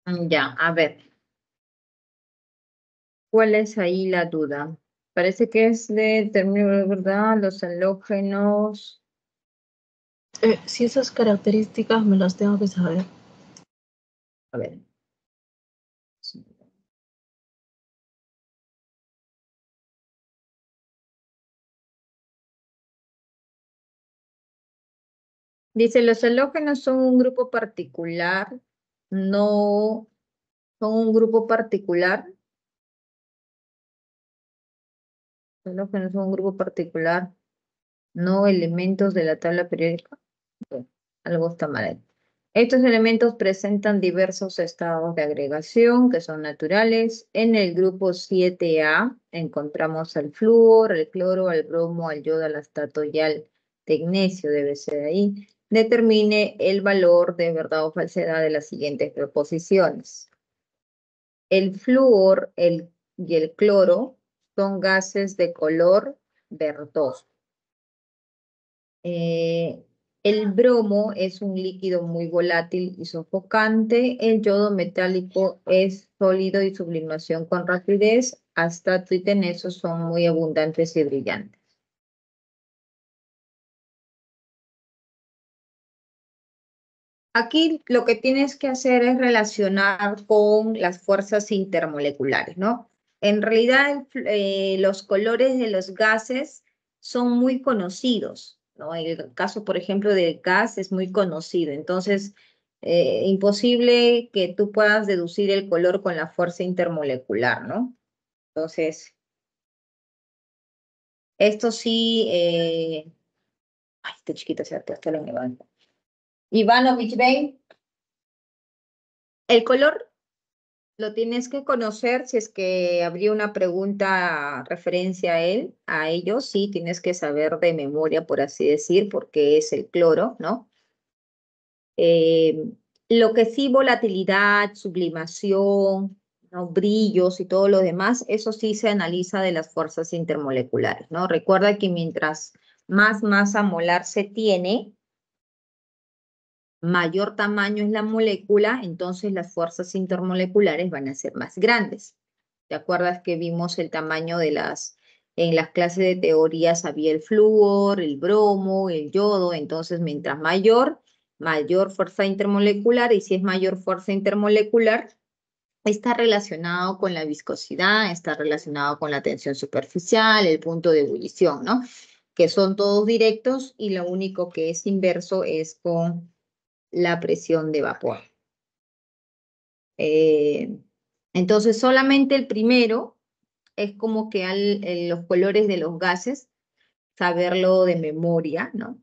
Ya, a ver, ¿cuál es ahí la duda? Parece que es de término de verdad, los halógenos. Si esas características me las tengo que saber. A ver. Dice, los halógenos son un grupo particular, no son un grupo particular. Los halógenos son un grupo particular, no elementos de la tabla periódica. Bueno, algo está mal ahí. Estos elementos presentan diversos estados de agregación que son naturales. En el grupo 7A encontramos al flúor, al cloro, al bromo, al yodo, al astato y al tecnecio, debe ser ahí. Determine el valor de verdad o falsedad de las siguientes proposiciones. El flúor y el cloro son gases de color verdoso. Eh, el bromo es un líquido muy volátil y sofocante. El yodo metálico es sólido y sublimación con rapidez. Astato y teneso son muy abundantes y brillantes. Aquí lo que tienes que hacer es relacionar con las fuerzas intermoleculares, ¿no? En realidad, los colores de los gases son muy conocidos, ¿no? El caso, por ejemplo, del gas es muy conocido. Entonces, imposible que tú puedas deducir el color con la fuerza intermolecular, ¿no? Entonces, esto sí, ay, este chiquito se ha puesto la nevada. Ivanovich, ven. El color lo tienes que conocer si es que habría una pregunta referencia a él, a ellos, sí, tienes que saber de memoria, por así decir, porque es el cloro, ¿no? Eh, lo que sí, volatilidad, sublimación, ¿no? Brillos y todo lo demás, eso sí se analiza de las fuerzas intermoleculares, ¿no? Recuerda que mientras más masa molar se tiene, mayor tamaño es la molécula, entonces las fuerzas intermoleculares van a ser más grandes. ¿Te acuerdas que vimos el tamaño de en las clases de teorías había el flúor, el bromo, el yodo? Entonces, mientras mayor fuerza intermolecular, y si es mayor fuerza intermolecular, está relacionado con la viscosidad, está relacionado con la tensión superficial, el punto de ebullición, ¿no? Que son todos directos y lo único que es inverso es con la presión de vapor. Eh, entonces, solamente el primero es como que los colores de los gases, saberlo de memoria, ¿no?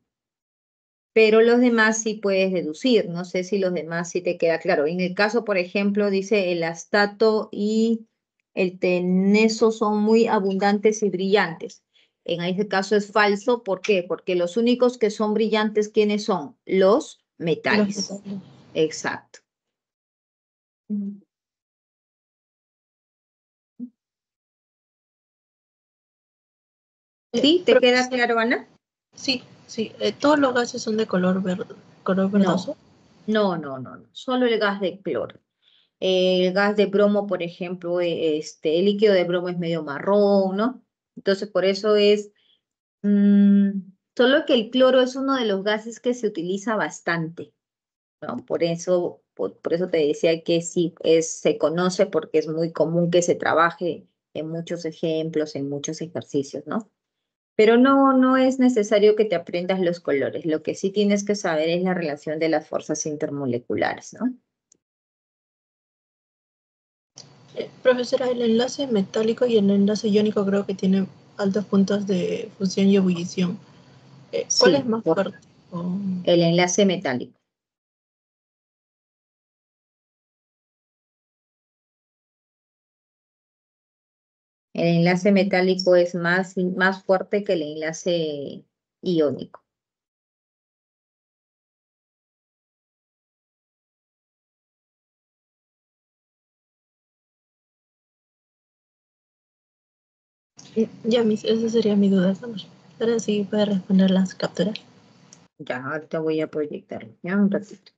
Pero los demás sí puedes deducir, no sé si los demás sí te queda claro. En el caso, por ejemplo, dice el astato y el teneso son muy abundantes y brillantes. En ese caso es falso, ¿por qué? Porque los únicos que son brillantes, ¿quiénes son? Los Los metales. metales. Exacto. ¿Sí? ¿Te queda Profesor, claro, Ana? sí, sí. Todos los gases son de color No, verdoso. no. Solo el gas de cloro. El gas de bromo, por ejemplo, el líquido de bromo es medio marrón, ¿no? Entonces, por eso es, mm, solo que el cloro es uno de los gases que se utiliza bastante, ¿no? Por eso te decía que sí, se conoce porque es muy común que se trabaje en muchos ejemplos, en muchos ejercicios, ¿no? Pero no es necesario que te aprendas los colores. Lo que sí tienes que saber es la relación de las fuerzas intermoleculares, ¿no? Profesora, el enlace metálico y el enlace iónico creo que tienen altos puntos de fusión y ebullición. ¿Cuál es Sí, más fuerte? Oh, el enlace metálico. El enlace metálico es más fuerte que el enlace iónico. ya, esa sería mi duda. Ahora sí puede responder las capturas. Ya, ahorita voy a proyectarlo, ya un ratito.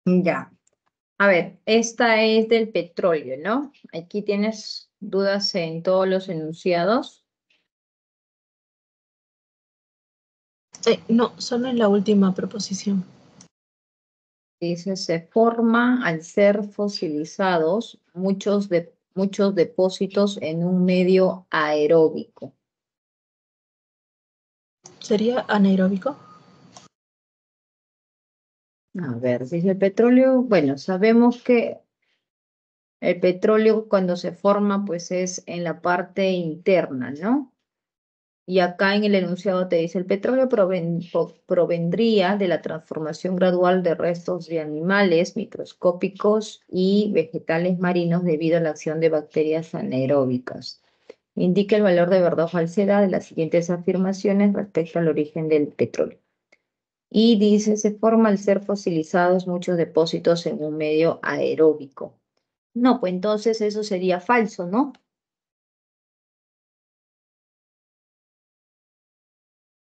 Ya. A ver, esta es del petróleo, ¿no? Aquí tienes dudas en todos los enunciados. No, solo en la última proposición. Dice, se forma al ser fosilizados muchos depósitos en un medio aeróbico. ¿Sería anaeróbico? A ver, dice el petróleo, bueno, sabemos que el petróleo cuando se forma pues es en la parte interna, ¿no? Y acá en el enunciado te dice, el petróleo provendría de la transformación gradual de restos de animales microscópicos y vegetales marinos debido a la acción de bacterias anaeróbicas. Indica el valor de verdad o falsedad de las siguientes afirmaciones respecto al origen del petróleo. Y dice, se forma al ser fosilizados muchos depósitos en un medio aeróbico. No, pues entonces eso sería falso, ¿no?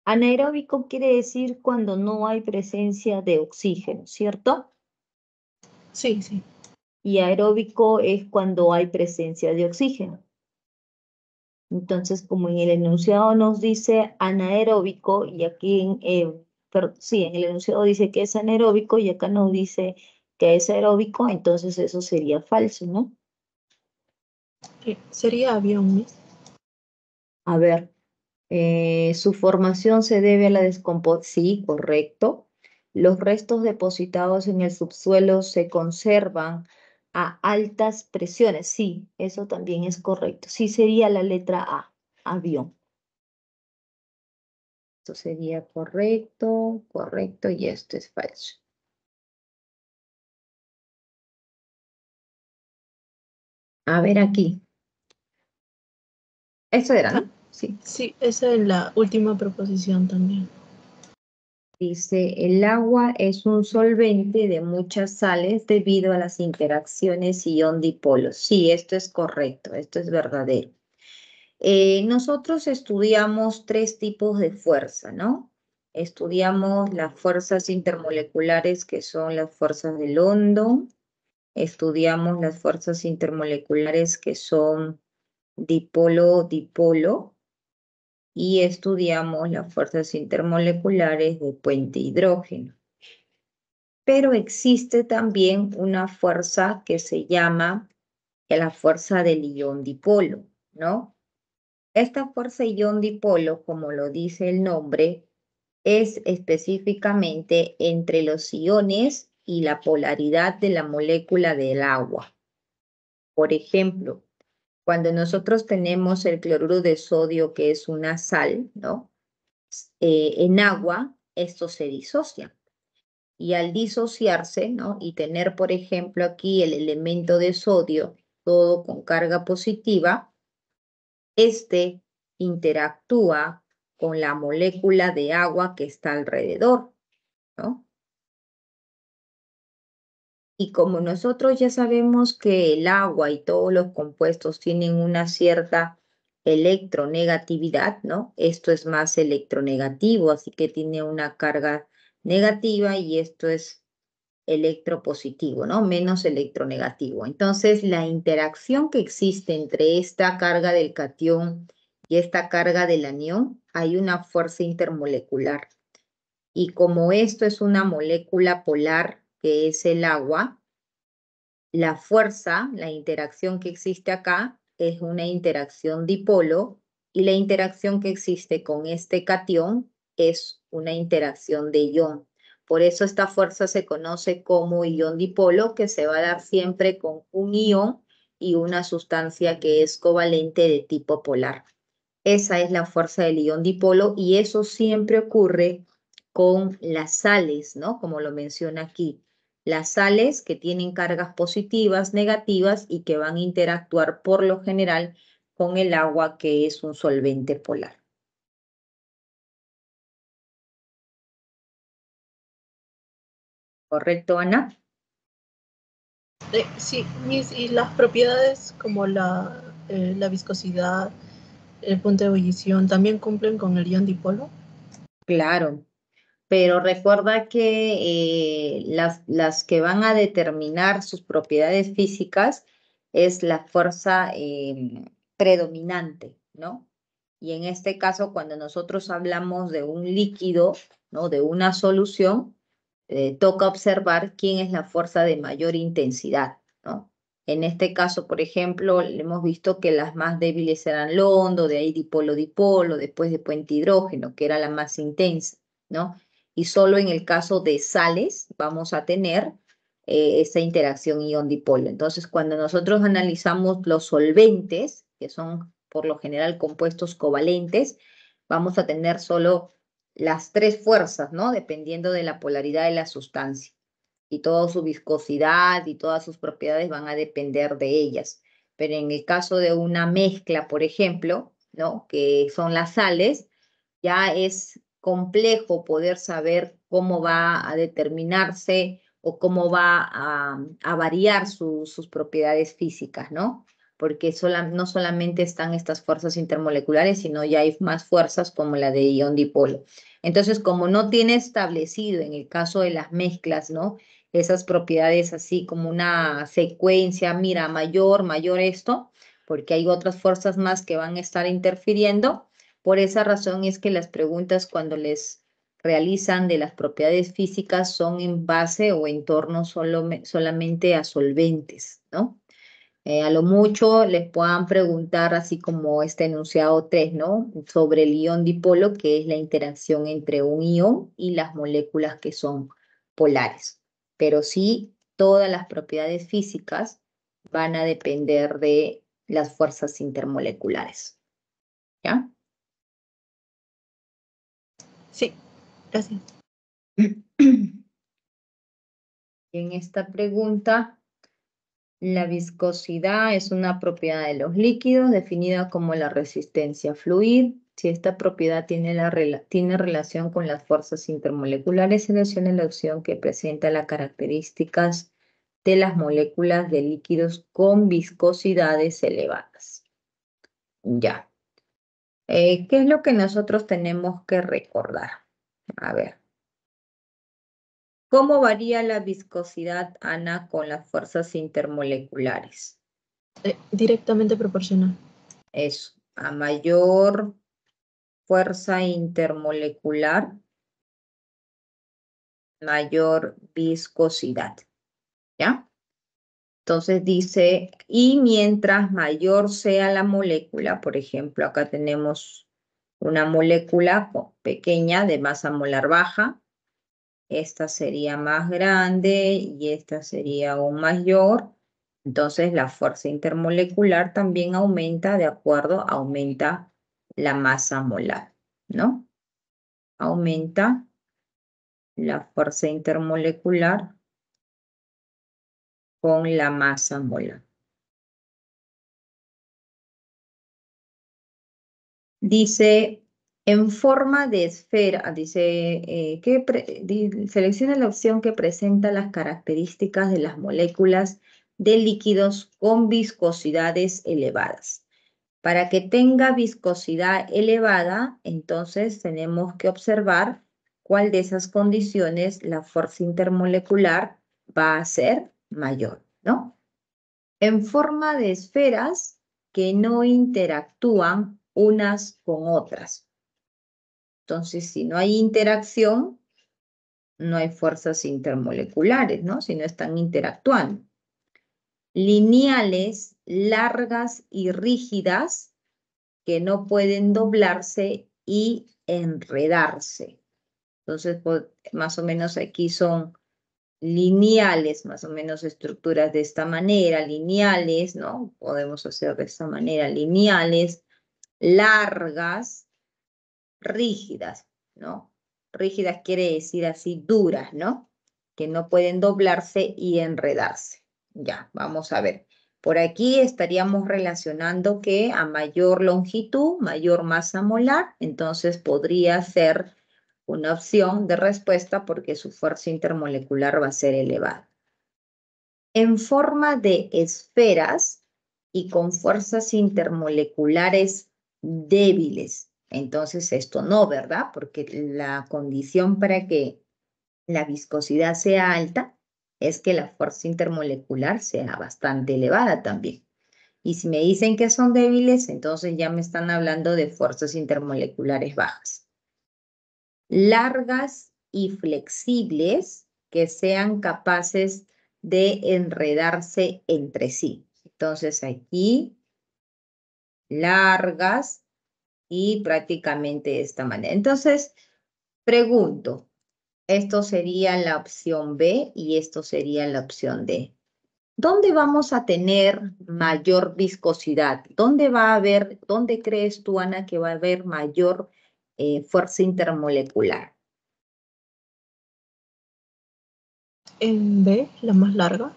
Anaeróbico quiere decir cuando no hay presencia de oxígeno, ¿cierto? Sí, sí. Y aeróbico es cuando hay presencia de oxígeno. Entonces, como en el enunciado nos dice anaeróbico, y aquí sí, en el enunciado dice que es anaeróbico y acá nos dice que es aeróbico, entonces eso sería falso, ¿no? ¿Sería avión, Miss? A ver, su formación se debe a la descomposición, sí, correcto. Los restos depositados en el subsuelo se conservan a altas presiones, sí, eso también es correcto. Sí sería la letra A, avión. Esto sería correcto, correcto, y esto es falso. A ver aquí. Esto era, Ah, ¿no? Sí. sí, esa es la última proposición también. Dice, el agua es un solvente de muchas sales debido a las interacciones ion-dipolo. Sí, esto es correcto, esto es verdadero. Nosotros estudiamos tres tipos de fuerza, ¿no? Estudiamos las fuerzas intermoleculares, que son las fuerzas de London. Estudiamos las fuerzas intermoleculares, que son dipolo-dipolo. Y estudiamos las fuerzas intermoleculares de puente hidrógeno. Pero existe también una fuerza que se llama la fuerza del ion dipolo, ¿no? Esta fuerza ion dipolo, como lo dice el nombre, es específicamente entre los iones y la polaridad de la molécula del agua. Por ejemplo, cuando nosotros tenemos el cloruro de sodio, que es una sal, ¿no? En agua, esto se disocia. Y al disociarse, ¿no? Y tener, por ejemplo, aquí el elemento de sodio, todo con carga positiva, este interactúa con la molécula de agua que está alrededor, ¿no? Y como nosotros ya sabemos que el agua y todos los compuestos tienen una cierta electronegatividad, ¿no? Esto es más electronegativo, así que tiene una carga negativa y esto es electropositivo, ¿no? Menos electronegativo. Entonces, la interacción que existe entre esta carga del catión y esta carga del anión, hay una fuerza intermolecular. Y como esto es una molécula polar, que es el agua, la fuerza, la interacción que existe acá, es una interacción dipolo y la interacción que existe con este catión es una interacción de ion. Por eso esta fuerza se conoce como ion dipolo, que se va a dar siempre con un ion y una sustancia que es covalente de tipo polar. Esa es la fuerza del ion dipolo y eso siempre ocurre con las sales, ¿no? Como lo menciona aquí. Las sales que tienen cargas positivas, negativas y que van a interactuar por lo general con el agua, que es un solvente polar. ¿Correcto, Ana? Sí, Miss, y las propiedades como la viscosidad, el punto de ebullición, ¿también cumplen con el ion dipolo? Claro. pero recuerda que las que van a determinar sus propiedades físicas es la fuerza predominante, ¿no? Y en este caso, cuando nosotros hablamos de un líquido, ¿no? De una solución, toca observar quién es la fuerza de mayor intensidad, ¿no? En este caso, por ejemplo, hemos visto que las más débiles eran Londo, de ahí dipolo-dipolo, después de puente hidrógeno, que era la más intensa, ¿no? Y solo en el caso de sales vamos a tener esta interacción ion-dipolo. Entonces, cuando nosotros analizamos los solventes, que son por lo general compuestos covalentes, vamos a tener solo las tres fuerzas, ¿no? Dependiendo de la polaridad de la sustancia. Y toda su viscosidad y todas sus propiedades van a depender de ellas. Pero en el caso de una mezcla, por ejemplo, ¿no? Que son las sales, ya es complejo poder saber cómo va a determinarse o cómo va a variar sus propiedades físicas, ¿no? Porque no solamente están estas fuerzas intermoleculares, sino ya hay más fuerzas como la de ion-dipolo. Entonces, como no tiene establecido en el caso de las mezclas, ¿no? Esas propiedades así como una secuencia, mira, mayor, mayor esto, porque hay otras fuerzas más que van a estar interfiriendo. Por esa razón es que las preguntas cuando les realizan de las propiedades físicas son en base o en torno solamente a solventes, ¿no? A lo mucho les puedan preguntar, así como este enunciado 3, ¿no? Sobre el ion dipolo, que es la interacción entre un ion y las moléculas que son polares. Pero sí, todas las propiedades físicas van a depender de las fuerzas intermoleculares, ¿ya? Sí, gracias. En esta pregunta, la viscosidad es una propiedad de los líquidos definida como la resistencia a fluir. Si esta propiedad tiene relación con las fuerzas intermoleculares, seleccione la opción que presenta las características de las moléculas de líquidos con viscosidades elevadas. Ya. ¿Qué es lo que nosotros tenemos que recordar? A ver. ¿Cómo varía la viscosidad, Ana, con las fuerzas intermoleculares? Directamente proporcional. Eso, a mayor fuerza intermolecular, mayor viscosidad, ¿ya? Entonces dice, y mientras mayor sea la molécula, por ejemplo, acá tenemos una molécula pequeña de masa molar baja, esta sería más grande y esta sería aún mayor. Entonces la fuerza intermolecular también aumenta aumenta la masa molar, ¿no? Aumenta la fuerza intermolecular con la masa molar. Dice, en forma de esfera, dice, selecciona la opción que presenta las características de las moléculas de líquidos con viscosidades elevadas. Para que tenga viscosidad elevada, entonces tenemos que observar cuál de esas condiciones la fuerza intermolecular va a ser mayor, ¿no? En forma de esferas que no interactúan unas con otras. Entonces, si no hay interacción, no hay fuerzas intermoleculares, ¿no? Si no están interactuando. Lineales, largas y rígidas que no pueden doblarse y enredarse. Entonces, pues, más o menos aquí son lineales, más o menos estructuras de esta manera, lineales, ¿no? Podemos hacer de esta manera, lineales, largas, rígidas, ¿no? Rígidas quiere decir así duras, ¿no? Que no pueden doblarse y enredarse. Ya, vamos a ver. Por aquí estaríamos relacionando que a mayor longitud, mayor masa molar, entonces podría ser una opción de respuesta porque su fuerza intermolecular va a ser elevada. En forma de esferas y con fuerzas intermoleculares débiles. Entonces esto no, ¿verdad? Porque la condición para que la viscosidad sea alta es que la fuerza intermolecular sea bastante elevada también. Y si me dicen que son débiles, entonces ya me están hablando de fuerzas intermoleculares bajas. Largas y flexibles que sean capaces de enredarse entre sí. Entonces aquí, largas y prácticamente de esta manera. Entonces, pregunto, esto sería la opción B y esto sería la opción D. ¿Dónde vamos a tener mayor viscosidad? ¿Dónde va a haber, dónde crees tú, Ana, que va a haber mayor fuerza intermolecular? En B, la más larga.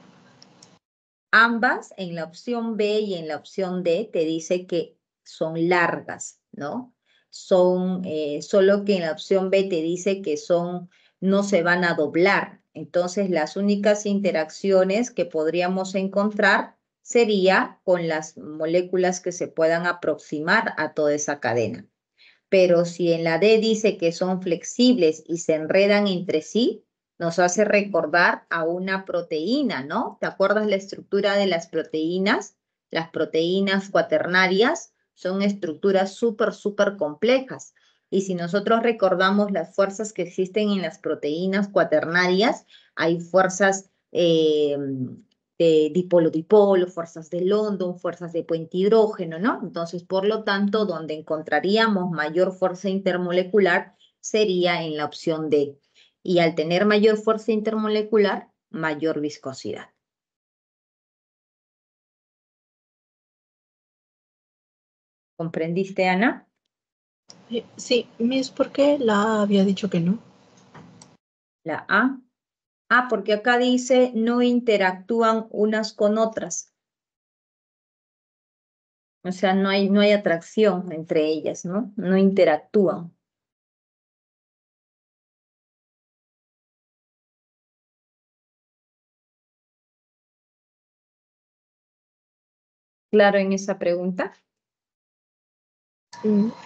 Ambas, en la opción B y en la opción D, te dice que son largas, ¿no? Son, solo que en la opción B te dice que son, no se van a doblar. Entonces, las únicas interacciones que podríamos encontrar sería con las moléculas que se puedan aproximar a toda esa cadena. Pero si en la D dice que son flexibles y se enredan entre sí, nos hace recordar a una proteína, ¿no? ¿Te acuerdas la estructura de las proteínas? Las proteínas cuaternarias son estructuras súper complejas. Y si nosotros recordamos las fuerzas que existen en las proteínas cuaternarias, hay fuerzas de dipolo-dipolo, fuerzas de London, fuerzas de puente hidrógeno, ¿no? Entonces, por lo tanto, donde encontraríamos mayor fuerza intermolecular sería en la opción D. Y al tener mayor fuerza intermolecular, mayor viscosidad. ¿Comprendiste, Ana? Sí, Miss, ¿por qué la A había dicho que no? La A. Ah, porque acá dice no interactúan unas con otras. O sea, no hay atracción entre ellas, ¿no? No interactúan. ¿Claro en esa pregunta?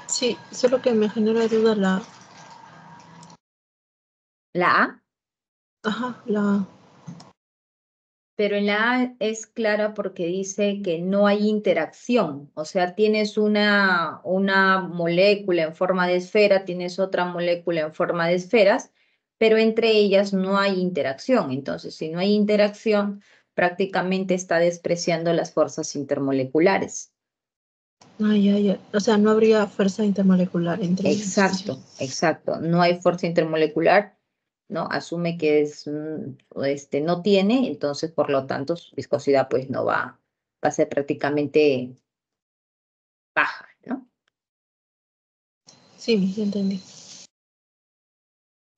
Sí, solo que me genera duda la... La A. Ajá, la... Pero en la A es clara porque dice que no hay interacción, o sea, tienes una molécula en forma de esfera, tienes otra molécula en forma de esferas, pero entre ellas no hay interacción. Entonces, si no hay interacción, prácticamente está despreciando las fuerzas intermoleculares. Ay, ay, ay. O sea, no habría fuerza intermolecular entre ellos. Exacto, exacto. No hay fuerza intermolecular, ¿no? Asume que es, no tiene, entonces por lo tanto su viscosidad pues no va, va a ser prácticamente baja, ¿no? Sí, ya entendí.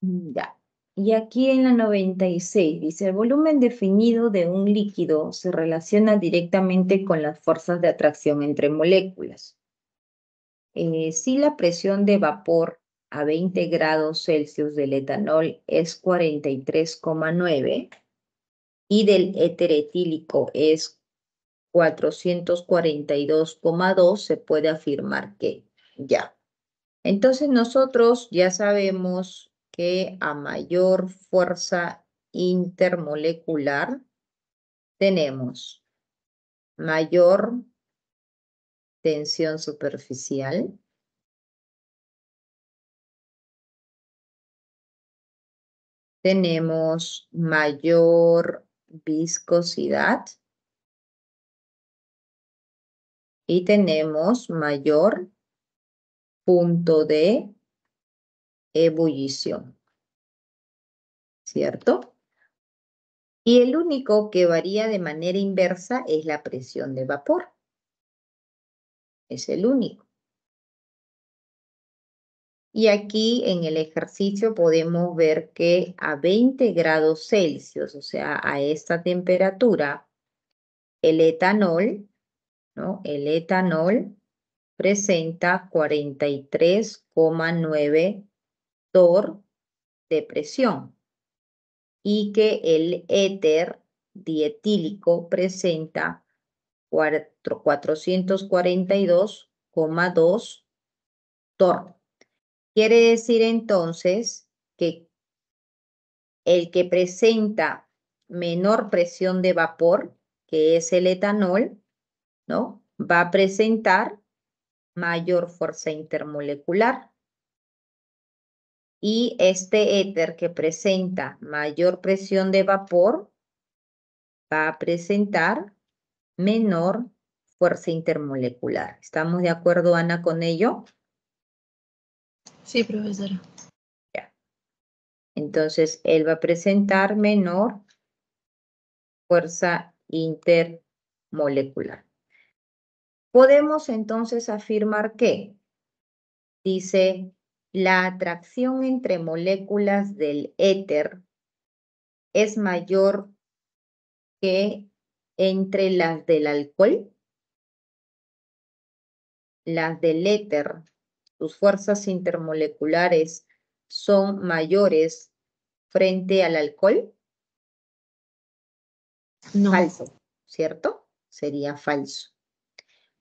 Ya. Y aquí en la 96 dice, el volumen definido de un líquido se relaciona directamente con las fuerzas de atracción entre moléculas. Si la presión de vapor a 20 grados Celsius del etanol es 43,9 y del éter etílico es 442,2, se puede afirmar que ya. Entonces nosotros ya sabemos que a mayor fuerza intermolecular tenemos mayor tensión superficial, tenemos mayor viscosidad y tenemos mayor punto de ebullición, ¿cierto? Y el único que varía de manera inversa es la presión de vapor. Es el único. Y aquí en el ejercicio podemos ver que a 20 grados Celsius, o sea, a esta temperatura, el etanol, ¿no? El etanol presenta 43,9 torr de presión y que el éter dietílico presenta 442,2 conductor. Quiere decir entonces que el que presenta menor presión de vapor, que es el etanol, ¿no? Va a presentar mayor fuerza intermolecular. Y este éter que presenta mayor presión de vapor va a presentar menor fuerza intermolecular. ¿Estamos de acuerdo, Ana, con ello? Sí, profesora. Ya. Entonces, él va a presentar menor fuerza intermolecular. Podemos entonces afirmar que, dice, la atracción entre moléculas del éter es mayor que entre las del alcohol. Las del éter, sus fuerzas intermoleculares son mayores frente al alcohol. No. Falso, ¿cierto? Sería falso.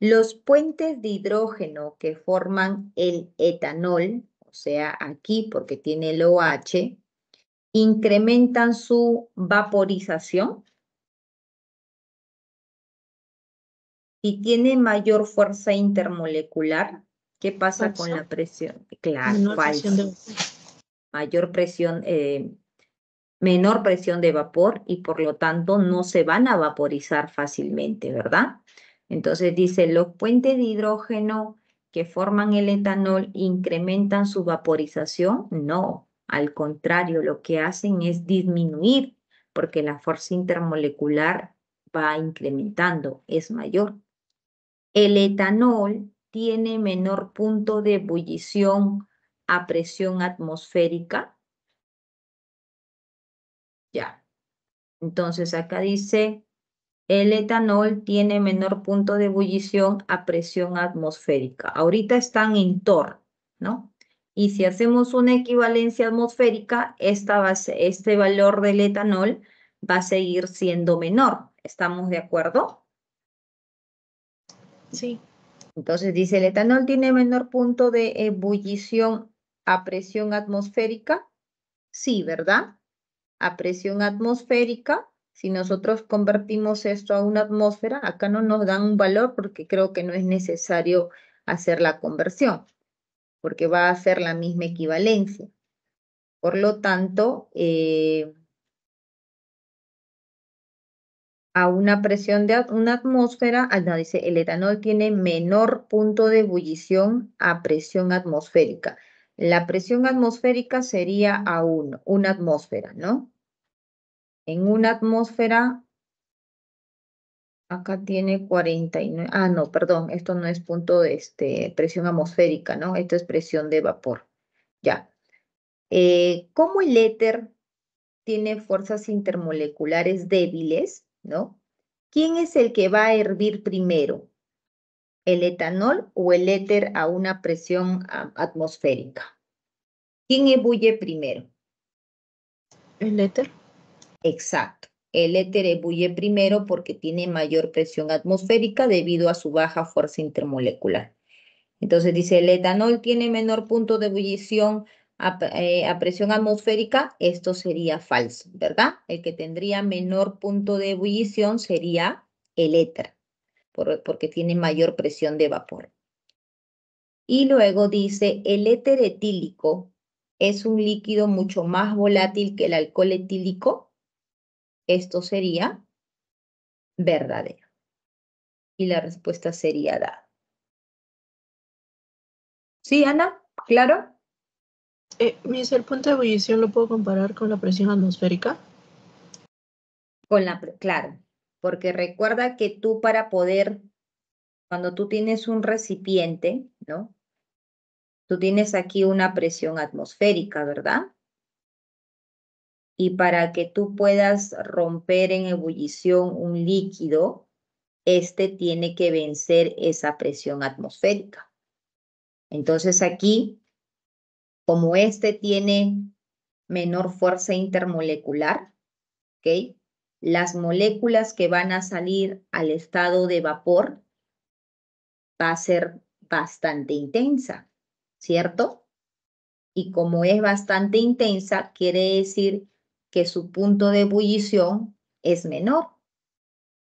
Los puentes de hidrógeno que forman el etanol, o sea, aquí porque tiene el OH, incrementan su vaporización y tiene mayor fuerza intermolecular. ¿Qué pasa con Falso. la presión? Claro, Menor presión de falso. vapor. Mayor presión, menor presión de vapor y por lo tanto no se van a vaporizar fácilmente, ¿verdad? Entonces dice, los puentes de hidrógeno que forman el etanol incrementan su vaporización. No, al contrario, lo que hacen es disminuir porque la fuerza intermolecular va incrementando, es mayor. El etanol tiene menor punto de ebullición a presión atmosférica. Ya. Entonces acá dice, el etanol tiene menor punto de ebullición a presión atmosférica. Ahorita están en torno, ¿no? Y si hacemos una equivalencia atmosférica, este valor del etanol va a seguir siendo menor. ¿Estamos de acuerdo? Sí. Entonces dice, el etanol tiene menor punto de ebullición a presión atmosférica. Sí, ¿verdad? A presión atmosférica. Si nosotros convertimos esto a una atmósfera, acá no nos dan un valor porque creo que no es necesario hacer la conversión, porque va a ser la misma equivalencia. Por lo tanto, a una presión de una atmósfera, no, dice, el etanol tiene menor punto de ebullición a presión atmosférica. La presión atmosférica sería a 1, una atmósfera, ¿no? En una atmósfera, acá tiene 49, no, perdón, esto no es punto de presión atmosférica, ¿no? Esto es presión de vapor. Ya. Como el éter tiene fuerzas intermoleculares débiles, ¿no? ¿Quién es el que va a hervir primero? ¿El etanol o el éter a una presión atmosférica? ¿Quién ebulle primero? El éter. Exacto. El éter ebulle primero porque tiene mayor presión atmosférica debido a su baja fuerza intermolecular. Entonces dice, el etanol tiene menor punto de ebullición a presión atmosférica. Esto sería falso, ¿verdad? El que tendría menor punto de ebullición sería el éter, porque tiene mayor presión de vapor. Y luego dice, el éter etílico es un líquido mucho más volátil que el alcohol etílico. Esto sería verdadero. Y la respuesta sería dada. ¿Sí, Ana? ¿Claro? Miss, el punto de ebullición lo puedo comparar con la presión atmosférica. Claro, porque recuerda que tú para poder, cuando tú tienes un recipiente, ¿no? Tú tienes aquí una presión atmosférica, ¿verdad? Y para que tú puedas romper en ebullición un líquido, este tiene que vencer esa presión atmosférica. Entonces aquí, como este tiene menor fuerza intermolecular, ¿ok? Las moléculas que van a salir al estado de vapor va a ser bastante intensa, ¿cierto? Y como es bastante intensa, quiere decir que su punto de ebullición es menor.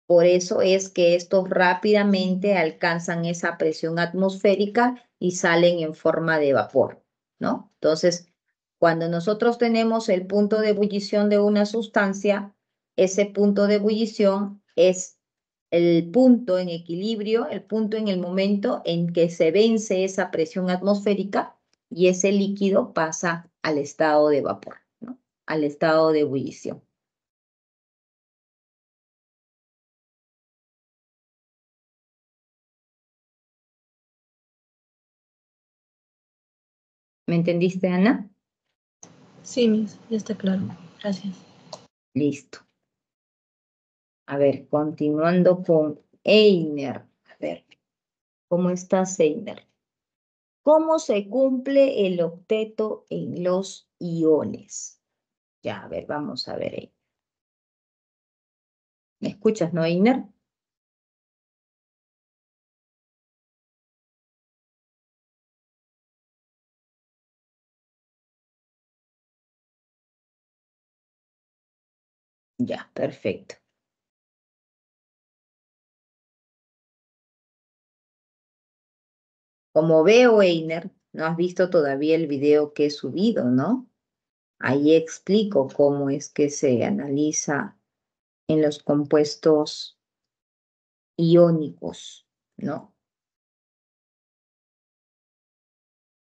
Por eso es que estos rápidamente alcanzan esa presión atmosférica y salen en forma de vapor, ¿no? Entonces, cuando nosotros tenemos el punto de ebullición de una sustancia, ese punto de ebullición es el punto en equilibrio, el punto en el momento en que se vence esa presión atmosférica y ese líquido pasa al estado de vapor, ¿no? Al estado de ebullición. ¿Me entendiste, Ana? Sí, Miss, ya está claro. Gracias. Listo. A ver, continuando con Einer. A ver, ¿cómo estás, Einer? ¿Cómo se cumple el octeto en los iones? Ya, a ver, vamos a ver ahí. ¿Me escuchas, no, Einer? Ya, perfecto. Como veo, Einer, no has visto todavía el video que he subido, ¿no? Ahí explico cómo es que se analiza en los compuestos iónicos, ¿no?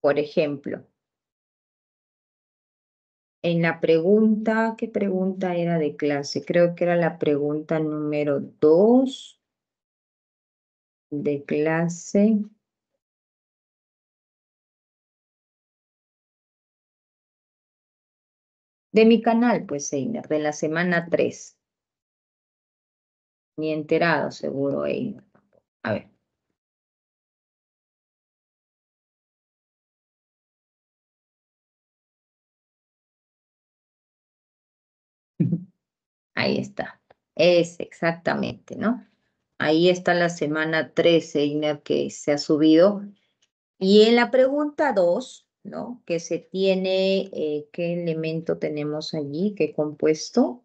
Por ejemplo, en la pregunta, ¿qué pregunta era de clase? Creo que era la pregunta número 2 de clase de mi canal, pues, Einer, de la semana 3. Ni enterado, seguro, Einer. A ver. Ahí está. Es exactamente, ¿no? Ahí está la semana 3, Einer, que se ha subido. Y en la pregunta 2, ¿no? Que se tiene, ¿qué elemento tenemos allí? ¿Qué compuesto?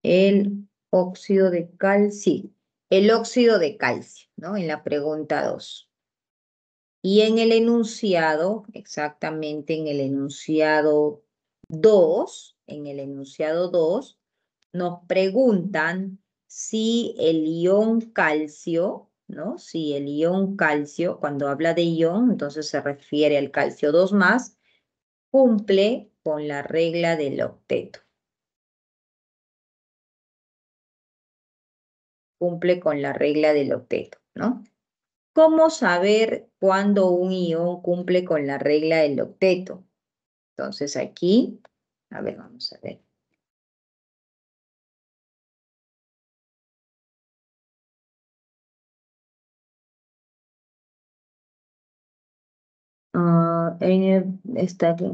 El óxido de calcio, sí, el óxido de calcio, ¿no? En la pregunta 2. Y en el enunciado, exactamente en el enunciado 2, nos preguntan si el ion calcio, ¿no? Si el ion calcio, cuando habla de ion, entonces se refiere al calcio 2 más, cumple con la regla del octeto. Cumple con la regla del octeto, ¿no? ¿Cómo saber cuándo un ion cumple con la regla del octeto? Entonces aquí, a ver, vamos a ver. Einer está aquí.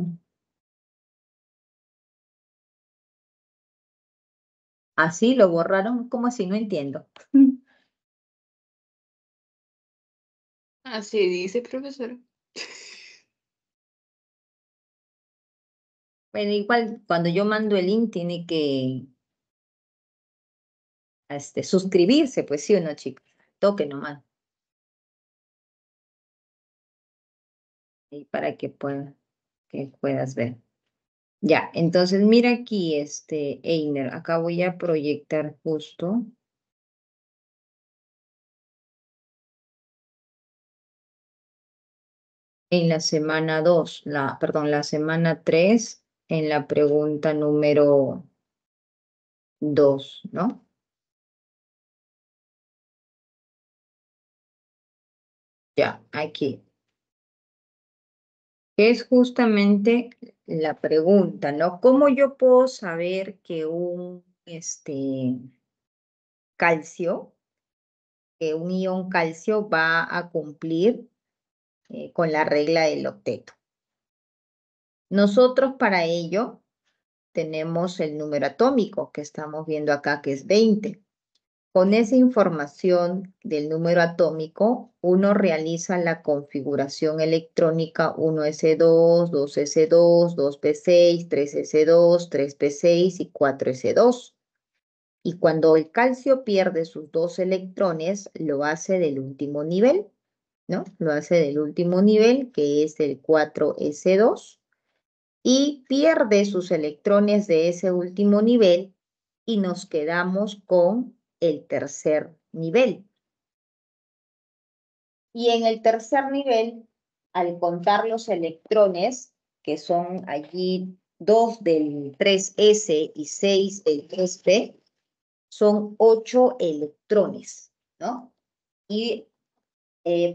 ¿Así lo borraron? ¿Cómo así? No entiendo. Así dice, profesora. Bueno, igual cuando yo mando el link tiene que suscribirse, pues sí o no, chicos. Toque nomás. Y para que puedas ver. Ya, entonces mira aquí, Einer, acá voy a proyectar justo en la semana 2, perdón, la semana 3, en la pregunta número 2, ¿no? Ya, aquí. Es justamente la pregunta, ¿no? ¿Cómo yo puedo saber que calcio, que un ion calcio va a cumplir con la regla del octeto? Nosotros para ello tenemos el número atómico que estamos viendo acá, que es 20. Con esa información del número atómico, uno realiza la configuración electrónica 1s2, 2s2, 2p6, 3s2, 3p6 y 4s2. Y cuando el calcio pierde sus dos electrones, lo hace del último nivel, ¿no? Lo hace del último nivel, que es el 4s2, y pierde sus electrones de ese último nivel y nos quedamos con el tercer nivel. Y en el tercer nivel, al contar los electrones, que son allí 2 del 3s y 6 del 3p, son 8 electrones, ¿no? Y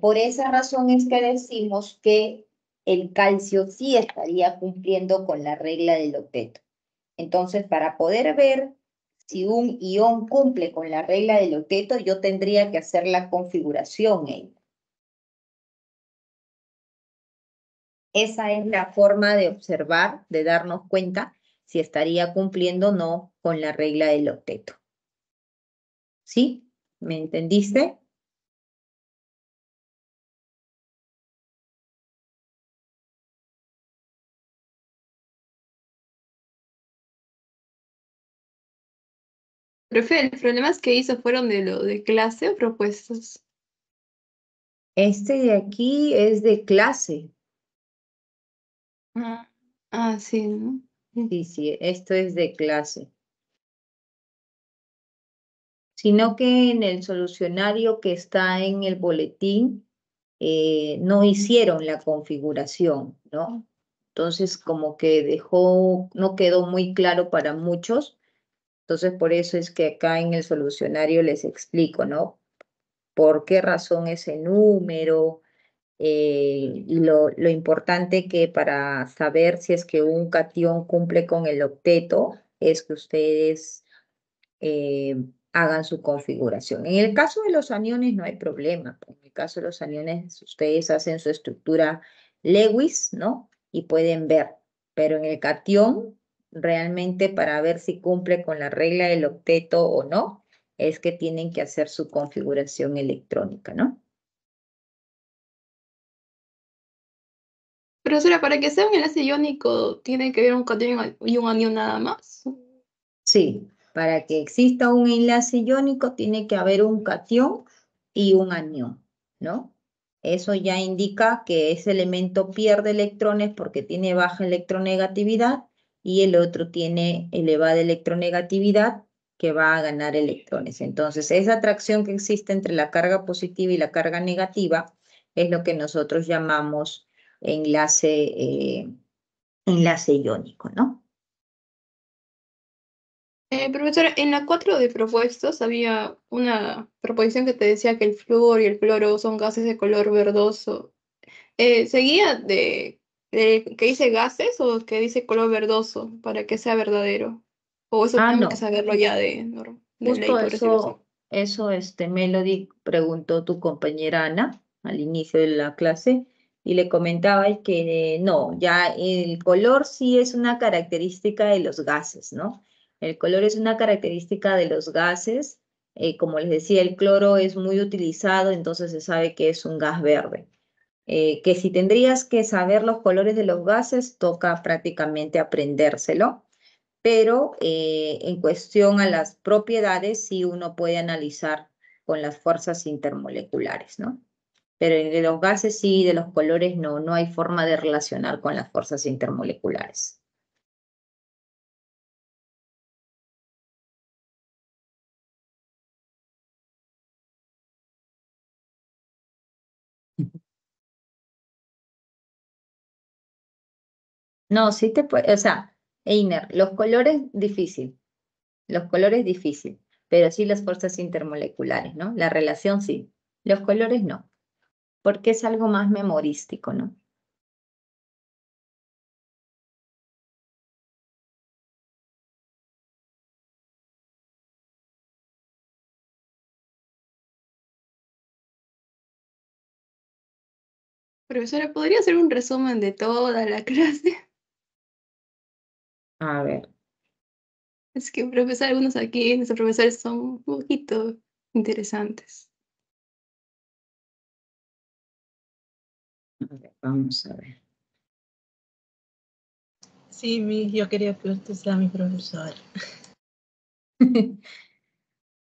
por esa razón es que decimos que el calcio sí estaría cumpliendo con la regla del octeto. Entonces, para poder ver si un ion cumple con la regla del octeto, yo tendría que hacer la configuración. Esa es la forma de observar, de darnos cuenta si estaría cumpliendo o no con la regla del octeto. ¿Sí? ¿Me entendiste? Profe, los problemas que hizo fueron de lo de clase o propuestos. Este de aquí es de clase. Ah, sí, ¿no? Sí, sí, esto es de clase. Sino que en el solucionario que está en el boletín no hicieron la configuración, ¿no? Entonces como que dejó, no quedó muy claro para muchos. Entonces por eso es que acá en el solucionario les explico, ¿no? Por qué razón ese número, y lo importante que para saber si es que un cation cumple con el octeto es que ustedes eh, hagan su configuración. En el caso de los aniones no hay problema. En el caso de los aniones ustedes hacen su estructura Lewis, ¿no? Y pueden ver. Pero en el cation, realmente para ver si cumple con la regla del octeto o no, es que tienen que hacer su configuración electrónica, ¿no? Profesora, para que sea un enlace iónico, ¿tiene que haber un cation y un anión nada más? Sí, para que exista un enlace iónico tiene que haber un cation y un anión, ¿no? Eso ya indica que ese elemento pierde electrones porque tiene baja electronegatividad y el otro tiene elevada electronegatividad que va a ganar electrones. Entonces, esa atracción que existe entre la carga positiva y la carga negativa es lo que nosotros llamamos enlace iónico, ¿no? Profesora, en la 4 de propuestos había una proposición que te decía que el flúor y el cloro son gases de color verdoso. ¿Seguía de que dice gases o que dice color verdoso para que sea verdadero? ¿O eso Ah, tenemos que no. saberlo ya de ley, Justo por decirlo así? eso, Melody preguntó tu compañera Ana al inicio de la clase y le comentaba el que no, ya el color sí es una característica de los gases, ¿no? El color es una característica de los gases. Como les decía, el cloro es muy utilizado, entonces se sabe que es un gas verde. Que si tendrías que saber los colores de los gases, toca prácticamente aprendérselo, pero en cuestión a las propiedades sí uno puede analizar con las fuerzas intermoleculares, ¿no? Pero de los gases sí, de los colores no, no hay forma de relacionar con las fuerzas intermoleculares. No, sí te puede, o sea, Einer, los colores difícil, pero sí las fuerzas intermoleculares, ¿no? La relación sí, los colores no, porque es algo más memorístico, ¿no? Profesora, ¿podría hacer un resumen de toda la clase? A ver. Es que, profesor, algunos aquí, nuestros profesores son un poquito. interesantes. A ver, vamos a ver. Sí, yo quería que usted sea mi profesor.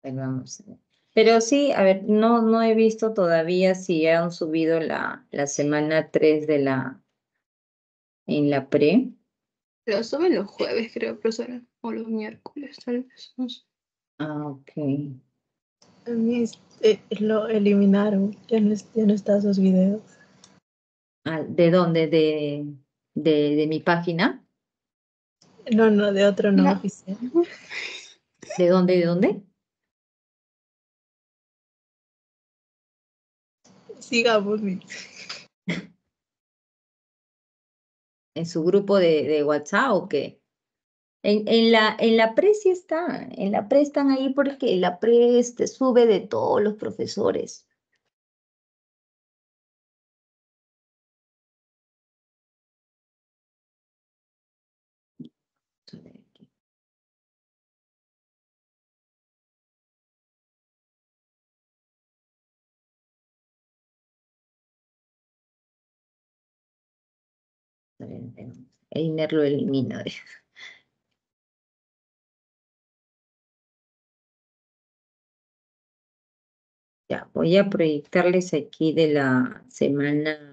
Vamos a ver. Pero sí, a ver, no he visto todavía si han subido la semana 3 en la pre. Lo suben los jueves, creo, profesora. O los miércoles, tal vez. No sé. Ah, ok. A mí lo eliminaron, ya no está sus videos. Ah, ¿de dónde? ¿De mi página? No, de otro no No. oficial. ¿De dónde? ¿De dónde? Sigamos, ¿En su grupo de WhatsApp o qué? En la pre sí está, en la pre están ahí porque la pre sube de todos los profesores. A ver aquí. A ver, Einer lo elimina. Ya, voy a proyectarles aquí de la semana.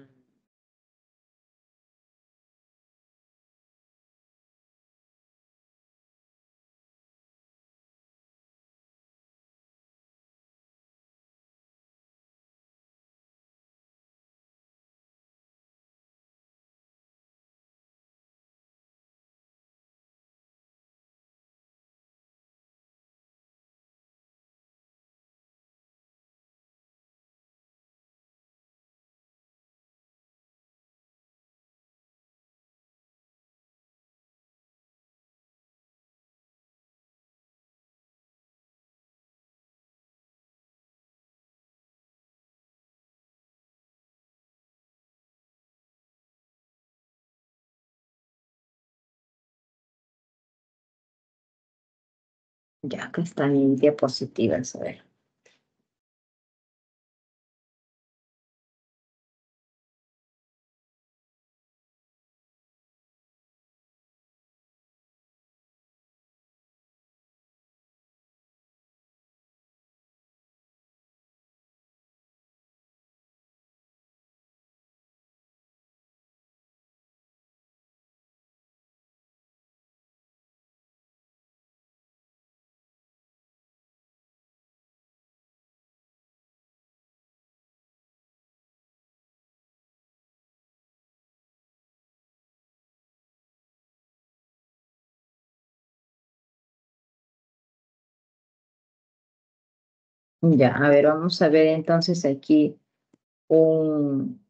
Ya, acá están en diapositivas, a ver. Ya, a ver, vamos a ver entonces aquí un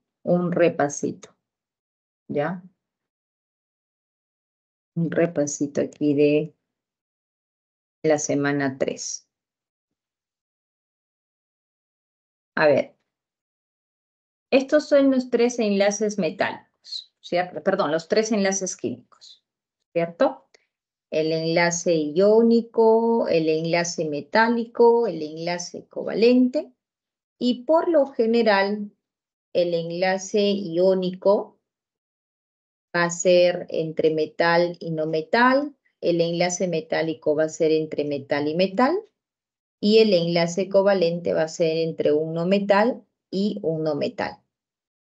repasito, ¿ya? Un repasito aquí de la semana 3. A ver, estos son los tres enlaces metálicos, ¿cierto? Perdón, los tres enlaces químicos, ¿cierto? El enlace iónico, el enlace metálico, el enlace covalente y por lo general el enlace iónico va a ser entre metal y no metal, el enlace metálico va a ser entre metal y metal y el enlace covalente va a ser entre un no metal y un no metal,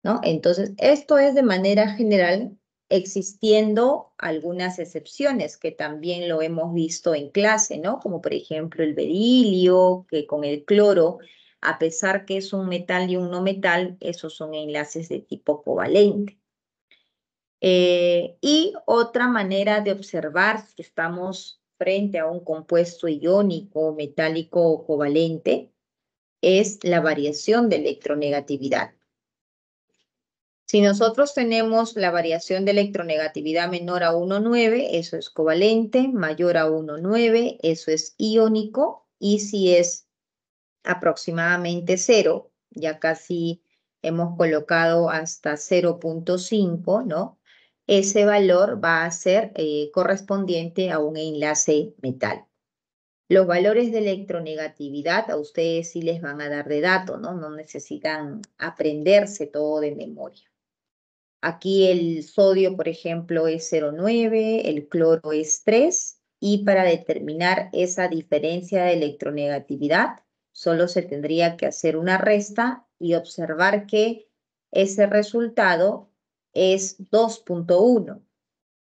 ¿no? Entonces, esto es de manera general, existiendo algunas excepciones que también lo hemos visto en clase, ¿no? Como por ejemplo el berilio, que con el cloro, a pesar que es un metal y un no metal, esos son enlaces de tipo covalente. Y otra manera de observar que estamos frente a un compuesto iónico, metálico o covalente es la variación de electronegatividad. Si nosotros tenemos la variación de electronegatividad menor a 1,9, eso es covalente, mayor a 1,9, eso es iónico, y si es aproximadamente 0, ya casi hemos colocado hasta 0,5, ¿no? Ese valor va a ser correspondiente a un enlace metal. Los valores de electronegatividad a ustedes sí les van a dar de dato, ¿no? No necesitan aprenderse todo de memoria. Aquí el sodio, por ejemplo, es 0,9, el cloro es 3, y para determinar esa diferencia de electronegatividad, solo se tendría que hacer una resta y observar que ese resultado es 2,1.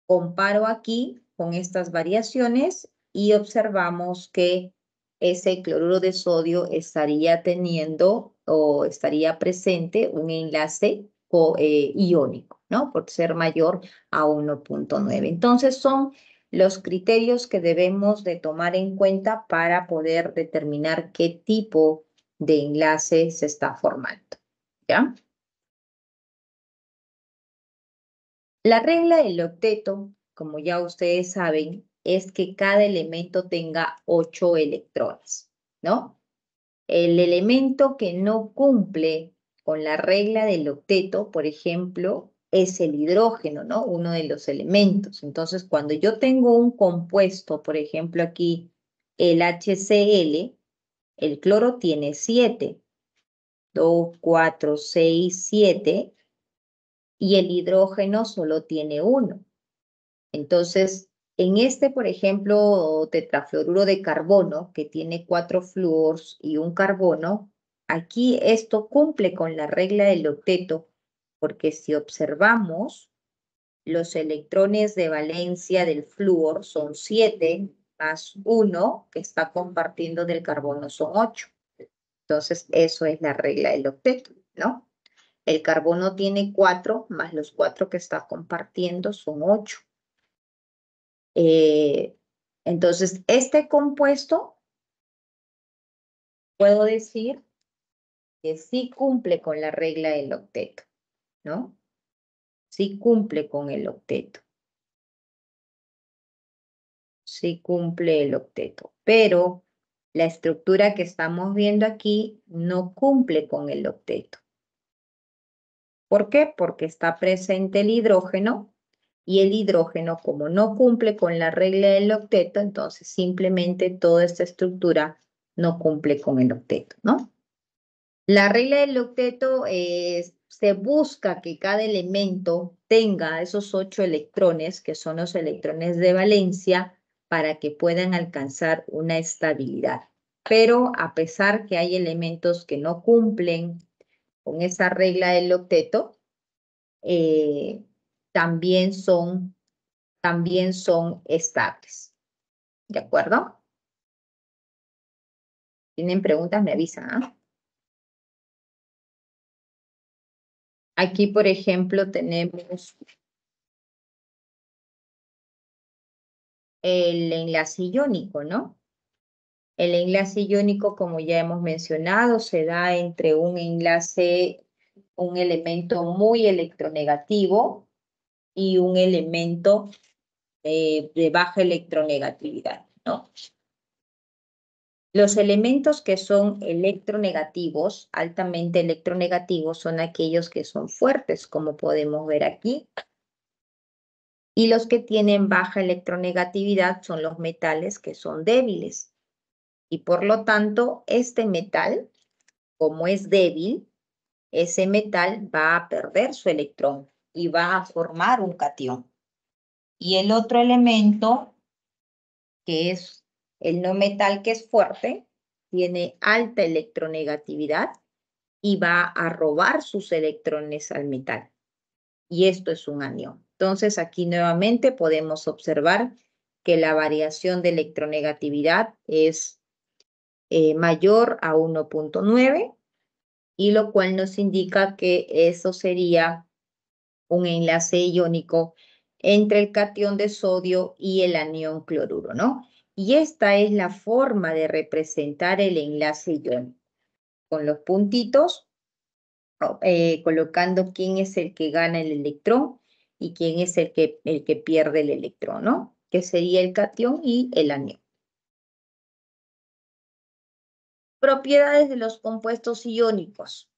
Comparo aquí con estas variaciones y observamos que ese cloruro de sodio estaría teniendo o estaría presente un enlace iónico, ¿no? Por ser mayor a 1,9. Entonces son los criterios que debemos de tomar en cuenta para poder determinar qué tipo de enlace se está formando, ¿ya? La regla del octeto, como ya ustedes saben, es que cada elemento tenga 8 electrones, ¿no? El elemento que no cumple con la regla del octeto, por ejemplo, es el hidrógeno, ¿no? Uno de los elementos. Entonces, cuando yo tengo un compuesto, por ejemplo, aquí el HCl, el cloro tiene 7, 2, 4, 6, 7, y el hidrógeno solo tiene 1. Entonces, en este, por ejemplo, tetrafluoruro de carbono, que tiene 4 flúors y un carbono, aquí esto cumple con la regla del octeto, porque si observamos, los electrones de valencia del flúor son 7, más 1 que está compartiendo del carbono son 8. Entonces, eso es la regla del octeto, ¿no? El carbono tiene 4, más los 4 que está compartiendo son 8. Entonces, este compuesto, puedo decir que sí cumple con la regla del octeto, ¿no? Sí cumple con el octeto. Sí cumple el octeto. Pero la estructura que estamos viendo aquí no cumple con el octeto. ¿Por qué? Porque está presente el hidrógeno, y el hidrógeno, como no cumple con la regla del octeto, entonces simplemente toda esta estructura no cumple con el octeto, ¿no? La regla del octeto se busca que cada elemento tenga esos 8 electrones, que son los electrones de valencia, para que puedan alcanzar una estabilidad. Pero a pesar que hay elementos que no cumplen con esa regla del octeto, eh, también son estables. ¿De acuerdo? ¿Tienen preguntas? Me avisan, ¿ah? Aquí, por ejemplo, tenemos el enlace iónico, ¿no? El enlace iónico, como ya hemos mencionado, se da entre un elemento muy electronegativo y un elemento de baja electronegatividad, ¿no? Los elementos que son electronegativos, altamente electronegativos, son aquellos que son fuertes, como podemos ver aquí. Y los que tienen baja electronegatividad son los metales que son débiles. Y por lo tanto, este metal, como es débil, ese metal va a perder su electrón y va a formar un catión. Y el otro elemento, que es el no metal, que es fuerte, tiene alta electronegatividad y va a robar sus electrones al metal. Y esto es un anión. Entonces, aquí nuevamente podemos observar que la variación de electronegatividad es mayor a 1,9, y lo cual nos indica que eso sería un enlace iónico entre el catión de sodio y el anión cloruro, ¿no? Y esta es la forma de representar el enlace iónico, con los puntitos, colocando quién es el que gana el electrón y quién es el que pierde el electrón, ¿no? Que sería el catión y el anión. Propiedades de los compuestos iónicos.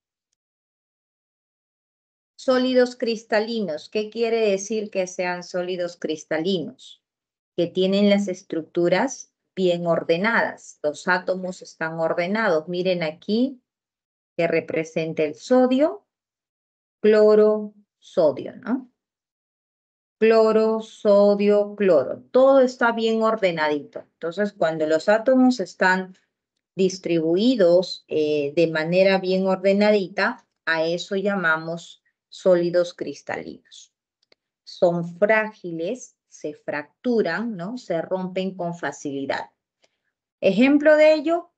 Sólidos cristalinos. ¿Qué quiere decir que sean sólidos cristalinos? Que tienen las estructuras bien ordenadas. Los átomos están ordenados. Miren aquí que representa el sodio, cloro, sodio, ¿no? Cloro, sodio, cloro. Todo está bien ordenadito. Entonces, cuando los átomos están distribuidos de manera bien ordenadita, a eso llamamos sólidos cristalinos. Son frágiles, se fracturan, ¿no? Se rompen con facilidad. Ejemplo de ello,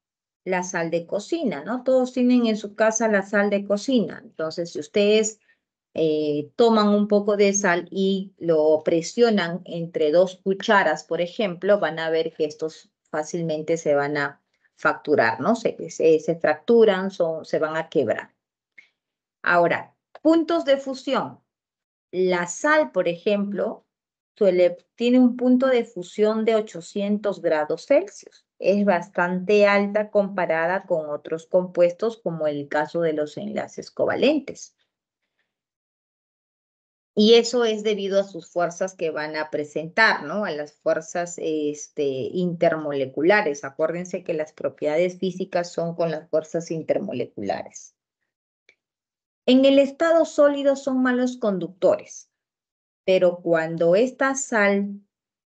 la sal de cocina, ¿no? Todos tienen en su casa la sal de cocina. Entonces, si ustedes toman un poco de sal y lo presionan entre 2 cucharas, por ejemplo, van a ver que estos fácilmente se van a fracturar, ¿no? Se fracturan, se van a quebrar. Ahora, puntos de fusión. La sal, por ejemplo, tiene un punto de fusión de 800 grados Celsius. Es bastante alta comparada con otros compuestos, como el caso de los enlaces covalentes. Y eso es debido a sus fuerzas que van a presentar, ¿no? A las fuerzas intermoleculares. Acuérdense que las propiedades físicas son con las fuerzas intermoleculares. En el estado sólido son malos conductores, pero cuando esta sal,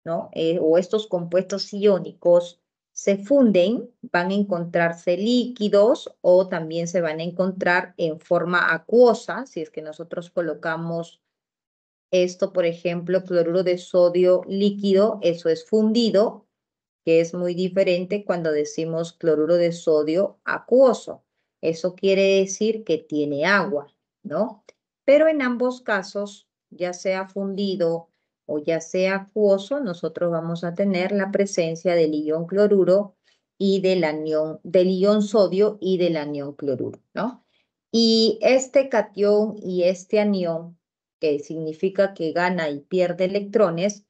¿no? O estos compuestos iónicos se funden, van a encontrarse líquidos o también se van a encontrar en forma acuosa, si es que nosotros colocamos esto, por ejemplo, cloruro de sodio líquido, eso es fundido, que es muy diferente cuando decimos cloruro de sodio acuoso. Eso quiere decir que tiene agua, ¿no? Pero en ambos casos, ya sea fundido o ya sea acuoso, nosotros vamos a tener la presencia del ion cloruro y del ion sodio y del anión cloruro, ¿no? Y este catión y este anión, que significa que gana y pierde electrones,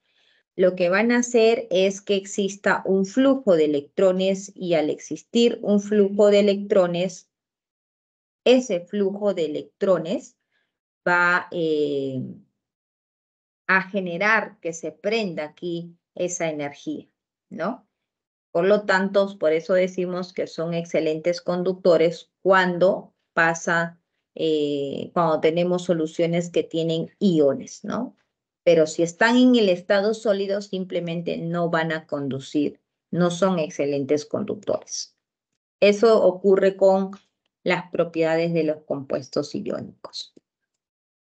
lo que van a hacer es que exista un flujo de electrones y al existir un flujo de electrones, ese flujo de electrones va a generar que se prenda aquí esa energía, ¿no? Por lo tanto, por eso decimos que son excelentes conductores cuando tenemos soluciones que tienen iones, ¿no? Pero si están en el estado sólido, simplemente no van a conducir, no son excelentes conductores. Eso ocurre con las propiedades de los compuestos iónicos.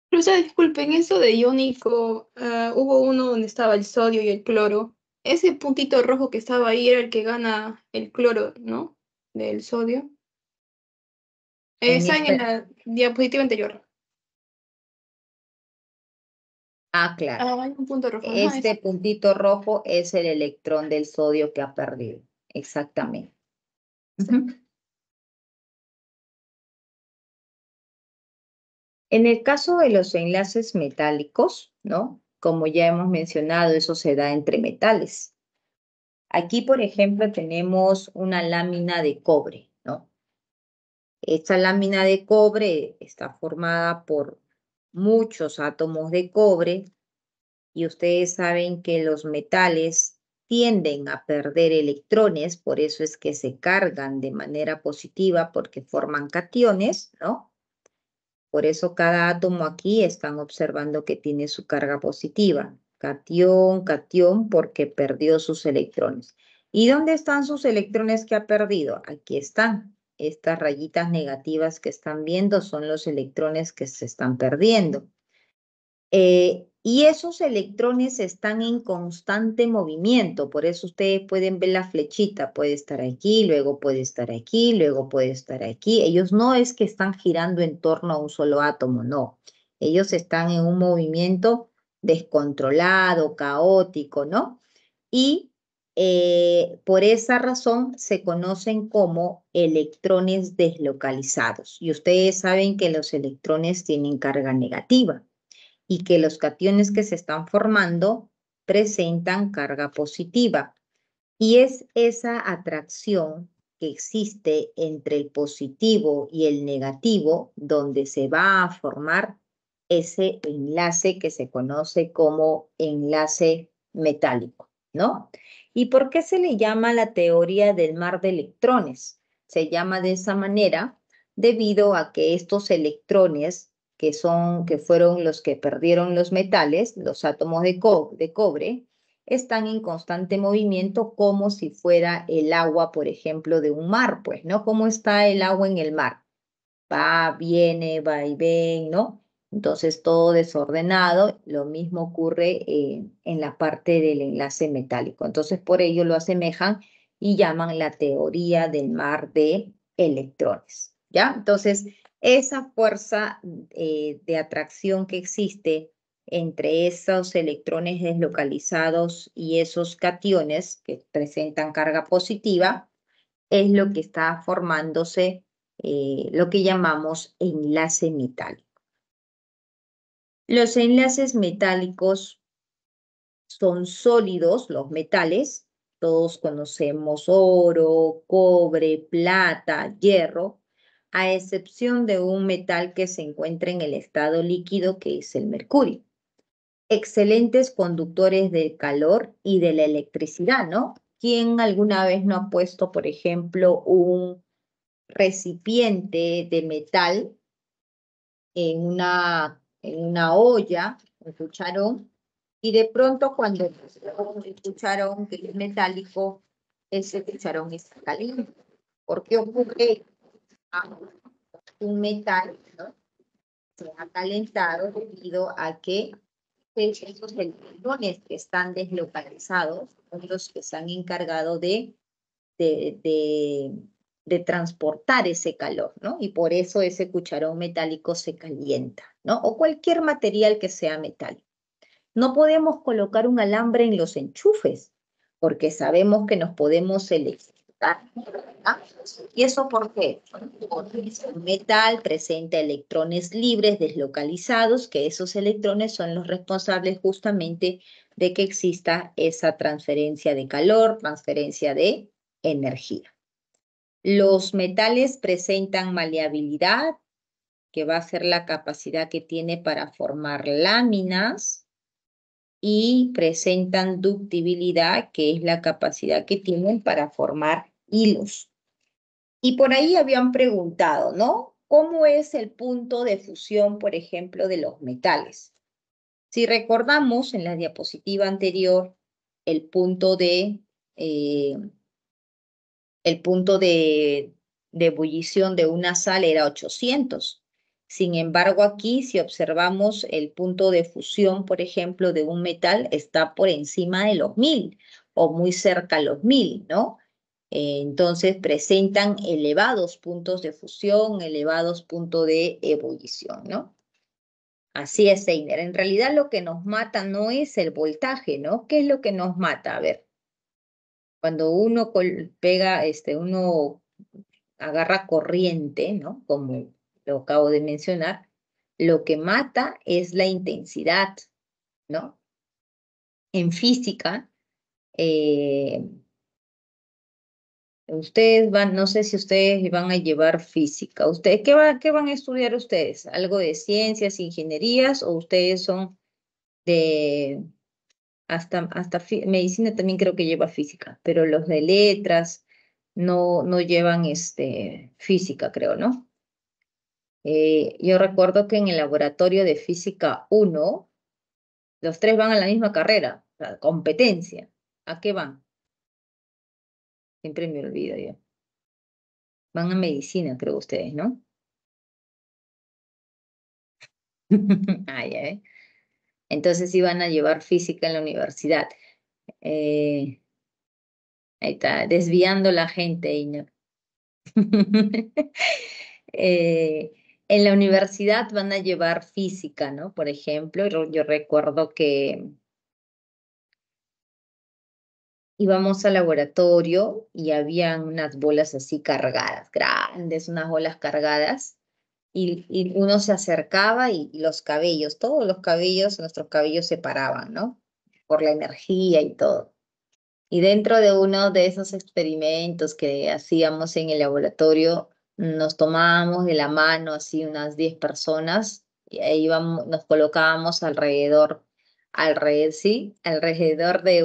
Profesora, disculpen, eso de iónico, hubo uno donde estaba el sodio y el cloro. Ese puntito rojo que estaba ahí era el que gana el cloro, ¿no? Del sodio. En Está en la diapositiva anterior. claro. Hay un punto rojo. Ajá, Este puntito rojo es el electrón del sodio que ha perdido. Exactamente. Ujú. En el caso de los enlaces metálicos, ¿no? Como ya hemos mencionado, eso se da entre metales. Aquí, por ejemplo, tenemos una lámina de cobre, ¿no? Esta lámina de cobre está formada por muchos átomos de cobre y ustedes saben que los metales tienden a perder electrones, por eso es que se cargan de manera positiva porque forman cationes, ¿no? Por eso cada átomo aquí están observando que tiene su carga positiva. Catión, catión, porque perdió sus electrones. ¿Y dónde están sus electrones que ha perdido? Aquí están. Estas rayitas negativas que están viendo son los electrones que se están perdiendo. Y esos electrones están en constante movimiento, por eso ustedes pueden ver la flechita, puede estar aquí, luego puede estar aquí, luego puede estar aquí. Ellos no es que están girando en torno a un solo átomo, no. Ellos están en un movimiento descontrolado, caótico, ¿no? Y por esa razón se conocen como electrones deslocalizados. Y ustedes saben que los electrones tienen carga negativa y que los cationes que se están formando presentan carga positiva. Y es esa atracción que existe entre el positivo y el negativo donde se va a formar ese enlace que se conoce como enlace metálico, ¿no? ¿Y por qué se le llama la teoría del mar de electrones? Se llama de esa manera debido a que estos electrones, que fueron los que perdieron los metales, los átomos de cobre, están en constante movimiento como si fuera el agua, por ejemplo, de un mar, pues, ¿no? ¿Cómo está el agua en el mar? Va, viene, va y ven, ¿no? Entonces todo desordenado, lo mismo ocurre en la parte del enlace metálico. Entonces por ello lo asemejan y llaman la teoría del mar de electrones, ¿ya? Entonces esa fuerza de atracción que existe entre esos electrones deslocalizados y esos cationes que presentan carga positiva es lo que está formándose, lo que llamamos enlace metálico. Los enlaces metálicos son sólidos, los metales, todos conocemos oro, cobre, plata, hierro, a excepción de un metal que se encuentra en el estado líquido, que es el mercurio. Excelentes conductores del calor y de la electricidad, ¿no? ¿Quién alguna vez no ha puesto, por ejemplo, un recipiente de metal en una olla, un cucharón, y de pronto cuando el cucharón que es metálico, ese cucharón está caliente? ¿Por qué ocurre? Ah, un metal, ¿no?, se ha calentado debido a que esos electrones que están deslocalizados son los que se han encargado de, de, de transportar ese calor, ¿no? Y por eso ese cucharón metálico se calienta, ¿no? O cualquier material que sea metálico. No podemos colocar un alambre en los enchufes porque sabemos que nos podemos electrocutar, ¿verdad? ¿Y eso por qué? Porque el metal presenta electrones libres deslocalizados, que esos electrones son los responsables justamente de que exista esa transferencia de calor, transferencia de energía. Los metales presentan maleabilidad, que va a ser la capacidad que tiene para formar láminas, y presentan ductibilidad, que es la capacidad que tienen para formar hilos. Y por ahí habían preguntado, ¿no? ¿Cómo es el punto de fusión, por ejemplo, de los metales? Si recordamos en la diapositiva anterior, el punto de eh, el punto de ebullición de una sal era 800. Sin embargo, aquí, si observamos el punto de fusión, por ejemplo, de un metal, está por encima de los 1000 o muy cerca a los 1000, ¿no? Entonces, presentan elevados puntos de fusión, elevados puntos de ebullición, ¿no? Así es, Einer. En realidad, lo que nos mata no es el voltaje, ¿no? ¿Qué es lo que nos mata? A ver, cuando uno pega, uno agarra corriente, ¿no? Como lo acabo de mencionar, lo que mata es la intensidad, ¿no? En física, eh, ustedes van, no sé si ustedes van a llevar física. ¿Ustedes qué van a estudiar ustedes? ¿Algo de ciencias, ingenierías o ustedes son de medicina también creo que lleva física, pero los de letras no llevan física, creo, ¿no? Yo recuerdo que en el laboratorio de física 1, los tres van a la misma carrera, la competencia. ¿A qué van? Siempre me olvido yo. Van a medicina, creo ustedes, ¿no? Ah, ya, ¿eh? Entonces sí van a llevar física en la universidad. Eh, Ahí está, desviando la gente, y no. Eh, en la universidad van a llevar física, ¿no? Por ejemplo, yo recuerdo que íbamos al laboratorio y habían unas bolas así cargadas, grandes, unas bolas cargadas, y uno se acercaba y los cabellos, todos los cabellos, nuestros cabellos se paraban, ¿no? Por la energía y todo. Y dentro de uno de esos experimentos que hacíamos en el laboratorio, nos tomábamos de la mano así unas 10 personas y ahí íbamos, nos colocábamos alrededor alrededor, sí, alrededor de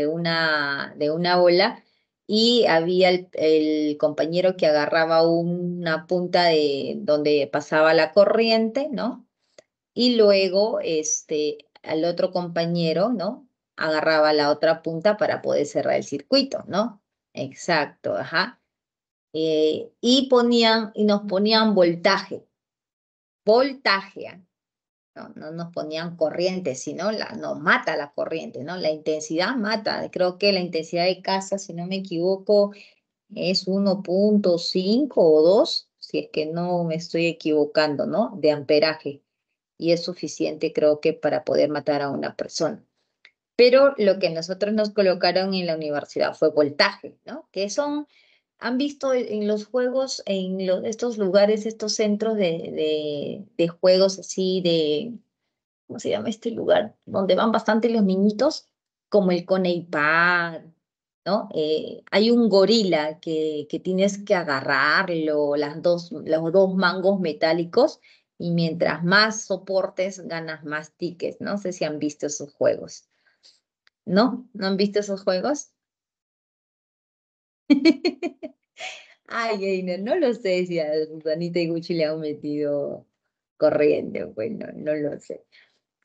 una bola y había el compañero que agarraba una punta de donde pasaba la corriente, ¿no? Y luego al otro compañero, ¿no? Agarraba la otra punta para poder cerrar el circuito, ¿no? Exacto, ajá. Y nos ponían voltaje, ¿ah? No nos ponían corriente, sino nos mata la corriente, ¿no? La intensidad mata. Creo que la intensidad de casa, si no me equivoco, es 1,5 o 2, si es que no me estoy equivocando, ¿no? De amperaje. Y es suficiente, creo que, para poder matar a una persona. Pero lo que nosotros nos colocaron en la universidad fue voltaje, ¿no? Han visto en los juegos, estos lugares, estos centros de juegos así, ¿cómo se llama este lugar? Donde van bastante los niñitos, como el Coneipad, ¿no? Hay un gorila que tienes que agarrarlo, los dos mangos metálicos, y mientras más soportes, ganas más tickets. No sé si han visto esos juegos. ¿No? ¿No han visto esos juegos? Ay, Einer, no lo sé si a Susanita y Gucci le han metido corriente, pues no lo sé.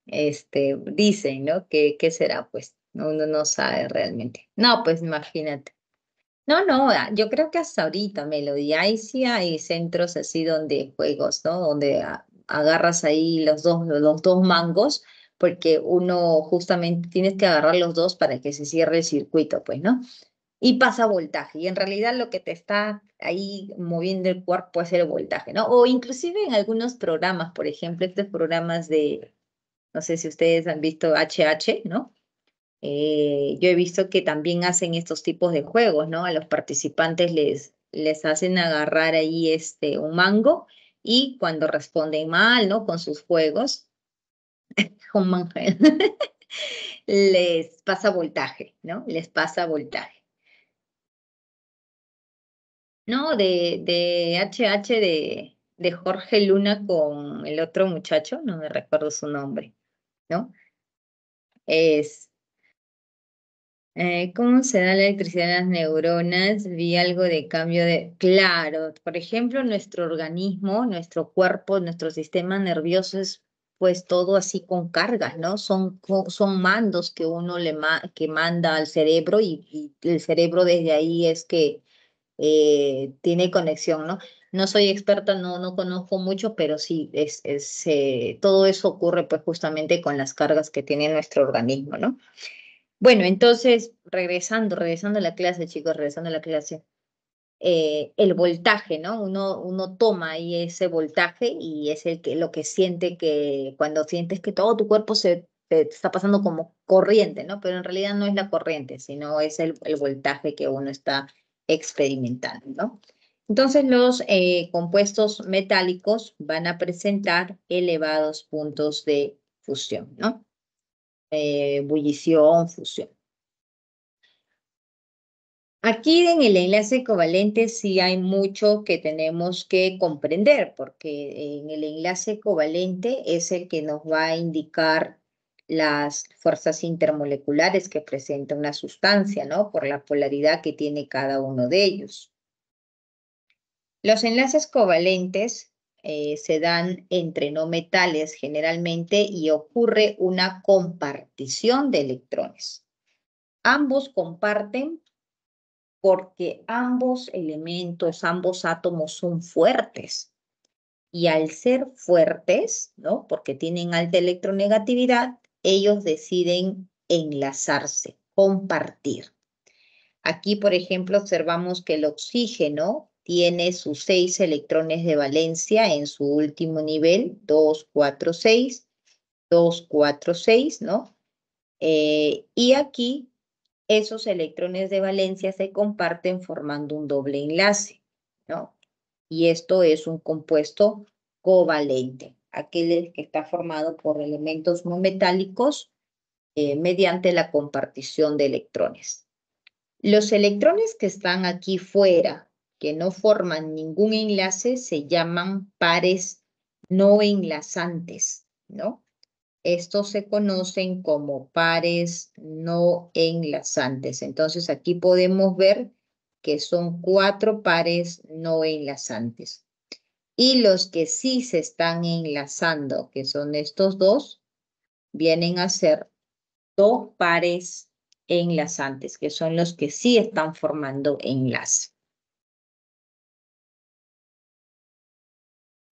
Dicen, ¿no? ¿Qué será? Pues uno no sabe realmente. No, pues imagínate. No, yo creo que hasta ahorita, Melody, ahí sí hay centros así donde juegos, ¿no? Donde agarras ahí los dos mangos, porque uno justamente tienes que agarrar los dos para que se cierre el circuito, pues, ¿no? Y pasa voltaje. Y en realidad lo que te está ahí moviendo el cuerpo puede ser el voltaje, ¿no? O inclusive en algunos programas, por ejemplo, estos programas no sé si ustedes han visto HH, ¿no? Yo he visto que también hacen estos tipos de juegos, ¿no? A los participantes les hacen agarrar ahí un mango y cuando responden mal, ¿no? Con sus juegos, un mango, les pasa voltaje, ¿no? Les pasa voltaje. No, de HH de Jorge Luna con el otro muchacho, no me recuerdo su nombre, ¿no? Es, ¿cómo se da la electricidad en las neuronas? Vi algo de cambio de... Claro, por ejemplo, nuestro organismo, nuestro cuerpo, nuestro sistema nervioso es pues todo así con cargas, ¿no? Son mandos que uno que manda al cerebro y el cerebro desde ahí es que tiene conexión, ¿no? No soy experta, no conozco mucho, pero sí, todo eso ocurre pues justamente con las cargas que tiene nuestro organismo, ¿no? Bueno, entonces, regresando a la clase, chicos, regresando a la clase, el voltaje, ¿no? Uno toma ahí ese voltaje y es lo que siente que cuando sientes que todo tu cuerpo te está pasando como corriente, ¿no? Pero en realidad no es la corriente, sino es el voltaje que uno está experimentando, ¿no? Entonces los compuestos metálicos van a presentar elevados puntos de fusión, ¿no? Ebullición, fusión. Aquí en el enlace covalente sí hay mucho que tenemos que comprender, porque en el enlace covalente es el que nos va a indicar las fuerzas intermoleculares que presenta una sustancia, ¿no? Por la polaridad que tiene cada uno de ellos. Los enlaces covalentes se dan entre no metales generalmente y ocurre una compartición de electrones. Ambos comparten porque ambos elementos, ambos átomos son fuertes. Y al ser fuertes, ¿no? Porque tienen alta electronegatividad, ellos deciden enlazarse, compartir. Aquí, por ejemplo, observamos que el oxígeno tiene sus 6 electrones de valencia en su último nivel, 2, 4, 6, 2, 4, 6, ¿no? Y aquí esos electrones de valencia se comparten formando un doble enlace, ¿no? Y esto es un compuesto covalente, aquel que está formado por elementos no metálicos mediante la compartición de electrones. Los electrones que están aquí fuera, que no forman ningún enlace, se llaman pares no enlazantes, ¿no? Estos se conocen como pares no enlazantes. Entonces aquí podemos ver que son 4 pares no enlazantes. Y los que sí se están enlazando, que son estos dos, vienen a ser 2 pares enlazantes, que son los que sí están formando enlace.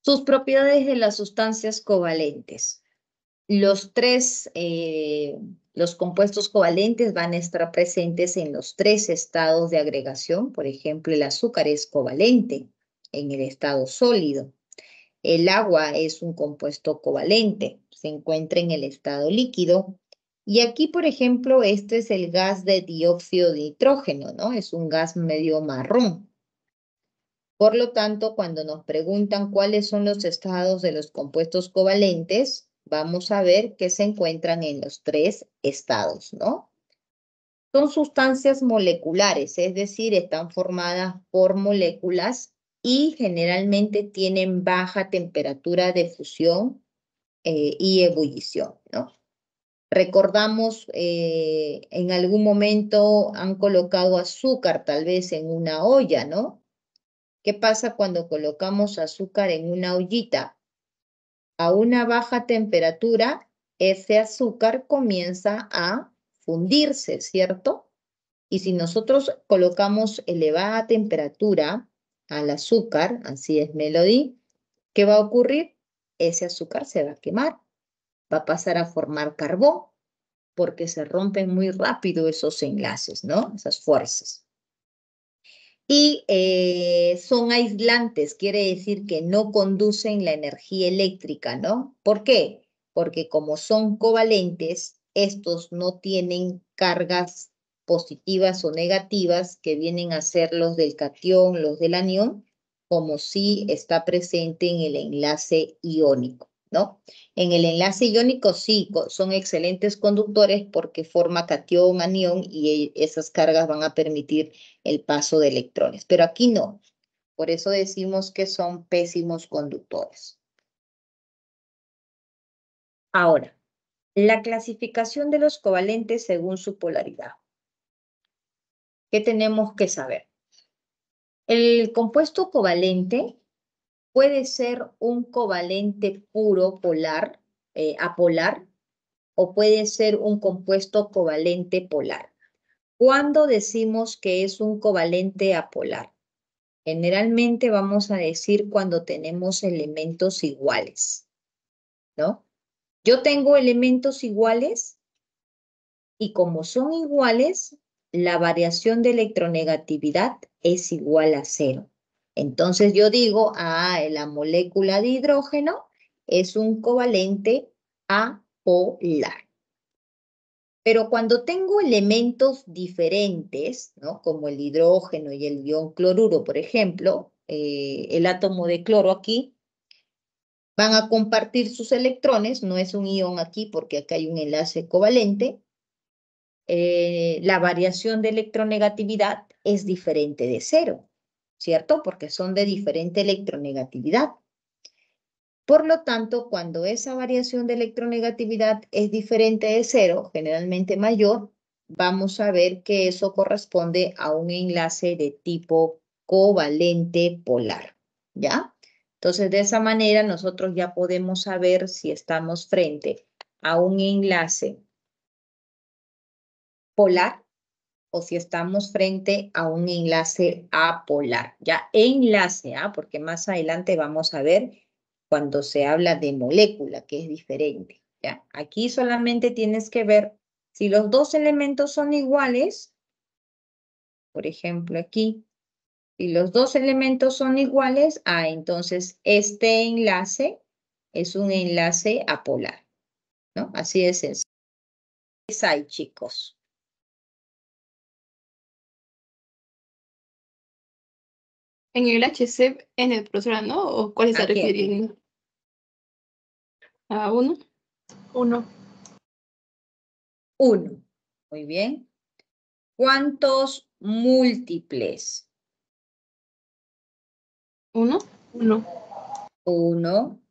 Sus propiedades de las sustancias covalentes. Los compuestos covalentes van a estar presentes en los 3 estados de agregación. Por ejemplo, el azúcar es covalente en el estado sólido. El agua es un compuesto covalente, se encuentra en el estado líquido. Y aquí, por ejemplo, este es el gas de dióxido de nitrógeno, ¿no? Es un gas medio marrón. Por lo tanto, cuando nos preguntan cuáles son los estados de los compuestos covalentes, vamos a ver que se encuentran en los 3 estados, ¿no? Son sustancias moleculares, es decir, están formadas por moléculas y generalmente tienen baja temperatura de fusión y ebullición, ¿no? Recordamos, en algún momento han colocado azúcar tal vez en una olla, ¿no? ¿Qué pasa cuando colocamos azúcar en una ollita? A una baja temperatura, ese azúcar comienza a fundirse, ¿cierto? Y si nosotros colocamos elevada temperatura al azúcar, así es Melody, ¿qué va a ocurrir? Ese azúcar se va a quemar, va a pasar a formar carbón, porque se rompen muy rápido esos enlaces, ¿no? Esas fuerzas. Y son aislantes, quiere decir que no conducen la energía eléctrica, ¿no? ¿Por qué? Porque como son covalentes, estos no tienen cargas positivas o negativas que vienen a ser los del catión, los del anión, como si está presente en el enlace iónico, ¿no? En el enlace iónico sí, son excelentes conductores porque forma catión, anión y esas cargas van a permitir el paso de electrones, pero aquí no. Por eso decimos que son pésimos conductores. Ahora, la clasificación de los covalentes según su polaridad. ¿Qué tenemos que saber? El compuesto covalente puede ser un covalente puro polar, apolar, o puede ser un compuesto covalente polar. ¿Cuándo decimos que es un covalente apolar? Generalmente vamos a decir cuando tenemos elementos iguales, ¿no? Yo tengo elementos iguales y como son iguales, la variación de electronegatividad es igual a 0. Entonces yo digo, la molécula de hidrógeno es un covalente apolar. Pero cuando tengo elementos diferentes, ¿no? Como el hidrógeno y el ion cloruro, por ejemplo, el átomo de cloro aquí, van a compartir sus electrones, no es un ion aquí porque acá hay un enlace covalente. La variación de electronegatividad es diferente de 0, ¿cierto? Porque son de diferente electronegatividad. Por lo tanto, cuando esa variación de electronegatividad es diferente de 0, generalmente mayor, vamos a ver que eso corresponde a un enlace de tipo covalente polar, ¿ya? Entonces, de esa manera nosotros ya podemos saber si estamos frente a un enlace polar o si estamos frente a un enlace apolar. Ya, enlace, porque más adelante vamos a ver cuando se habla de molécula, que es diferente. ¿Ya? Aquí solamente tienes que ver si los dos elementos son iguales, por ejemplo aquí, si los dos elementos son iguales, entonces este enlace es un enlace apolar, ¿no? Así de sencillo. ¿Qué hay, chicos? En el HC, en el profesora, ¿no? ¿O cuál está ¿A quién? refiriendo? ¿A uno? 1. 1. Muy bien. ¿Cuántos múltiples? 1. 1. 1.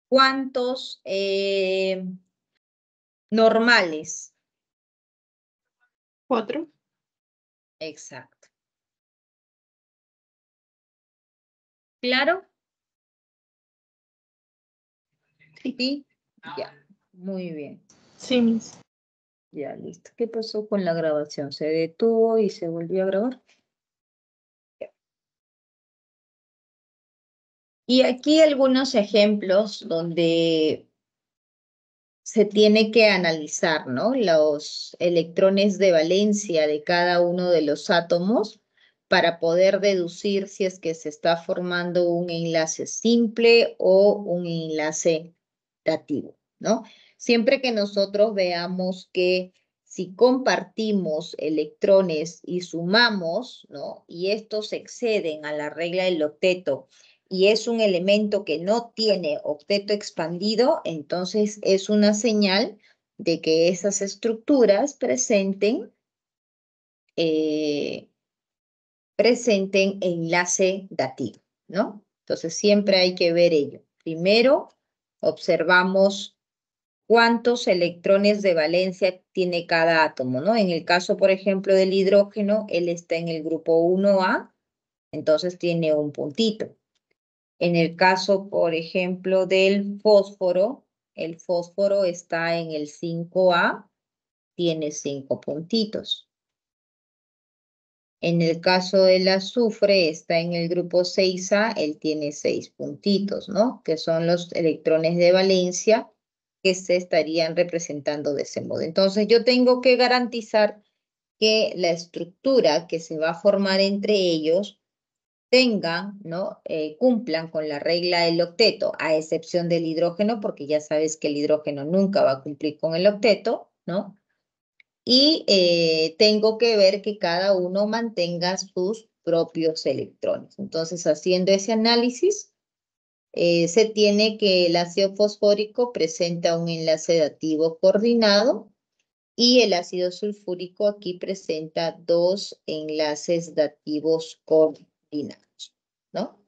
¿Cuántos normales. 4. Exacto. ¿Claro? Sí. Ya. Muy bien. Sí, Miss. Ya, listo. ¿Qué pasó con la grabación? ¿Se detuvo y se volvió a grabar? Ya. Y aquí algunos ejemplos donde se tiene que analizar, ¿no? Los electrones de valencia de cada uno de los átomos para poder deducir si es que se está formando un enlace simple o un enlace dativo, ¿no? Siempre que nosotros veamos que si compartimos electrones y sumamos, ¿no? Y estos exceden a la regla del octeto y es un elemento que no tiene octeto expandido, entonces es una señal de que esas estructuras presenten enlace dativo, ¿no? Entonces siempre hay que ver ello. Primero, observamos cuántos electrones de valencia tiene cada átomo, ¿no? En el caso, por ejemplo, del hidrógeno, él está en el grupo 1A, entonces tiene un puntito. En el caso, por ejemplo, del fósforo, el fósforo está en el 5A, tiene 5 puntitos. En el caso del azufre, está en el grupo 6A, él tiene 6 puntitos, ¿no? Que son los electrones de valencia que se estarían representando de ese modo. Entonces, yo tengo que garantizar que la estructura que se va a formar entre ellos tengan, ¿no? Cumplan con la regla del octeto, a excepción del hidrógeno, porque ya sabes que el hidrógeno nunca va a cumplir con el octeto, ¿no? Y tengo que ver que cada uno mantenga sus propios electrones. Entonces, haciendo ese análisis, se tiene que el ácido fosfórico presenta un enlace dativo coordinado y el ácido sulfúrico aquí presenta 2 enlaces dativos coordinados, ¿no?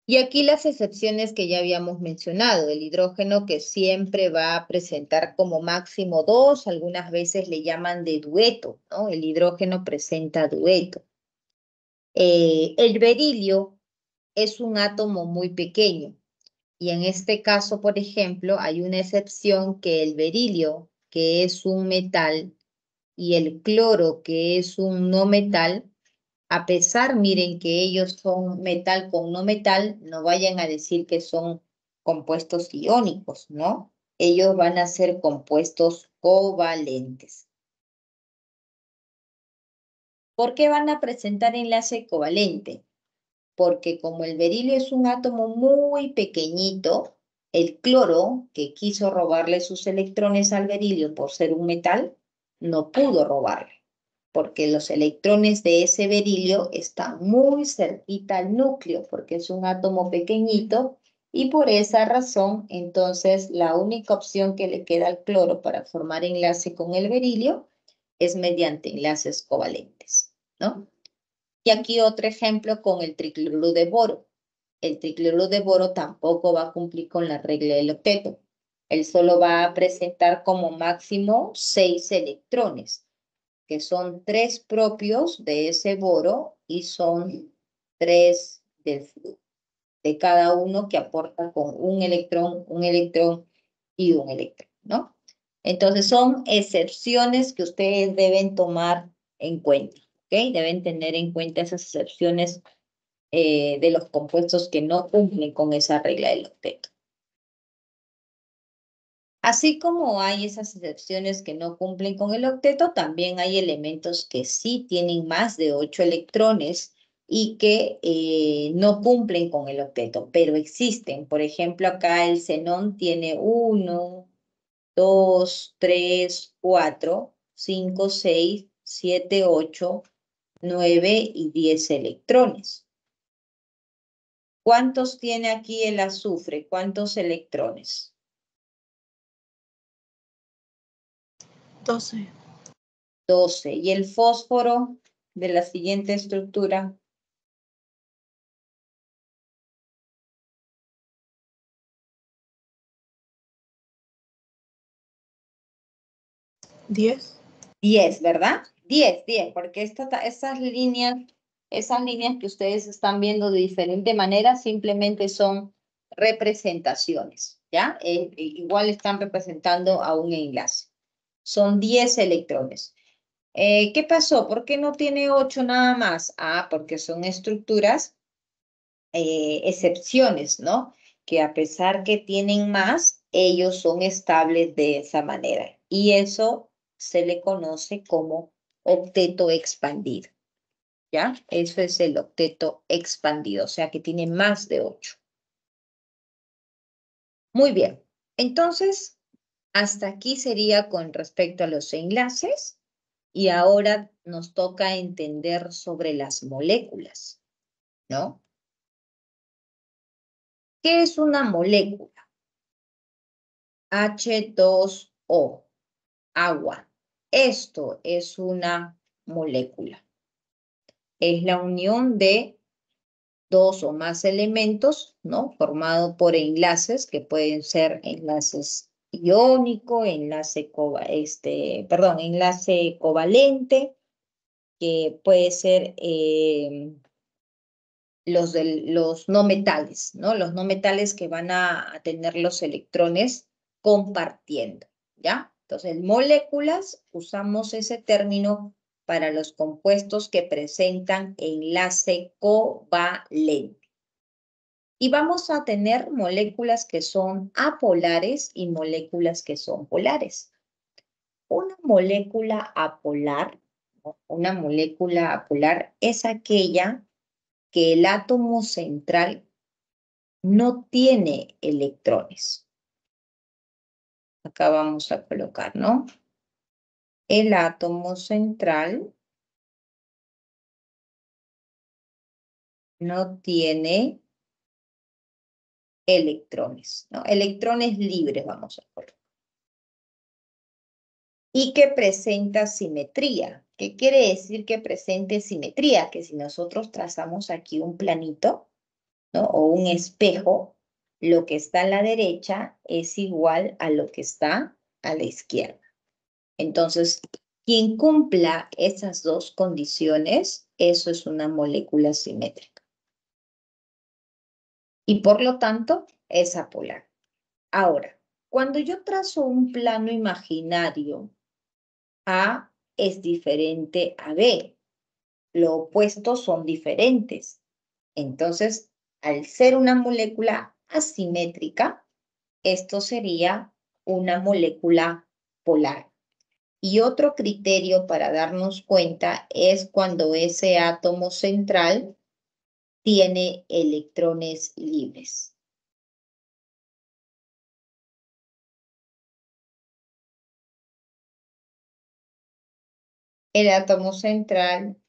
Y aquí las excepciones que ya habíamos mencionado, el hidrógeno que siempre va a presentar como máximo 2, algunas veces le llaman de dueto, ¿no? El hidrógeno presenta dueto. El berilio es un átomo muy pequeño y en este caso, por ejemplo, hay una excepción que el berilio, que es un metal, y el cloro, que es un no metal, a pesar, miren que ellos son metal con no metal, no vayan a decir que son compuestos iónicos, ¿no? Ellos van a ser compuestos covalentes. ¿Por qué van a presentar enlace covalente? Porque como el berilio es un átomo muy pequeñito, el cloro, que quiso robarle sus electrones al berilio por ser un metal, no pudo robarle, porque los electrones de ese berilio están muy cerquita al núcleo, porque es un átomo pequeñito, y por esa razón, entonces, la única opción que le queda al cloro para formar enlace con el berilio es mediante enlaces covalentes, ¿no? Y aquí otro ejemplo con el tricloruro de boro. El tricloruro de boro tampoco va a cumplir con la regla del octeto. Él solo va a presentar como máximo 6 electrones, que son 3 propios de ese boro y son 3 de cada uno que aporta con un electrón y un electrón, ¿no? Entonces son excepciones que ustedes deben tomar en cuenta, ¿ok? Deben tener en cuenta esas excepciones de los compuestos que no cumplen con esa regla del octeto. Así como hay esas excepciones que no cumplen con el octeto, también hay elementos que sí tienen más de 8 electrones y que no cumplen con el octeto, pero existen. Por ejemplo, acá el xenón tiene 1, 2, 3, 4, 5, 6, 7, 8, 9 y 10 electrones. ¿Cuántos tiene aquí el azufre? ¿Cuántos electrones? 12. 12. ¿Y el fósforo de la siguiente estructura? 10. 10, ¿verdad? 10, porque esas líneas que ustedes están viendo de diferente manera simplemente son representaciones, ¿ya? Igual están representando a un enlace. Son 10 electrones. ¿Qué pasó? ¿Por qué no tiene 8 nada más? Ah, porque son estructuras, excepciones, ¿no? Que a pesar que tienen más, ellos son estables de esa manera. Y eso se le conoce como octeto expandido, ¿ya? Eso es el octeto expandido, o sea que tiene más de 8. Muy bien. Entonces, hasta aquí sería con respecto a los enlaces y ahora nos toca entender sobre las moléculas, ¿no? ¿Qué es una molécula? H2O, agua. Esto es una molécula. Es la unión de dos o más elementos, ¿no? Formado por enlaces que pueden ser enlaces iónico, enlace covalente, que puede ser los no metales, ¿no? Los no metales que van a tener los electrones compartiendo, ¿ya? Entonces, moléculas, usamos ese término para los compuestos que presentan enlace covalente. Y vamos a tener moléculas que son apolares y moléculas que son polares. Una molécula apolar, ¿no? Una molécula apolar es aquella que el átomo central no tiene electrones. Acá vamos a colocar, ¿no? El átomo central no tiene electrones, ¿no? Electrones libres vamos a colocar. Y que presenta simetría. ¿Qué quiere decir que presente simetría? Que si nosotros trazamos aquí un planito, ¿no? O un espejo, lo que está a la derecha es igual a lo que está a la izquierda. Entonces, quien cumpla esas dos condiciones, eso es una molécula simétrica. Y por lo tanto, es apolar. Ahora, cuando yo trazo un plano imaginario, A es diferente a B. Los opuestos son diferentes. Entonces, al ser una molécula asimétrica, esto sería una molécula polar. Y otro criterio para darnos cuenta es cuando ese átomo central tiene electrones libres. El átomo central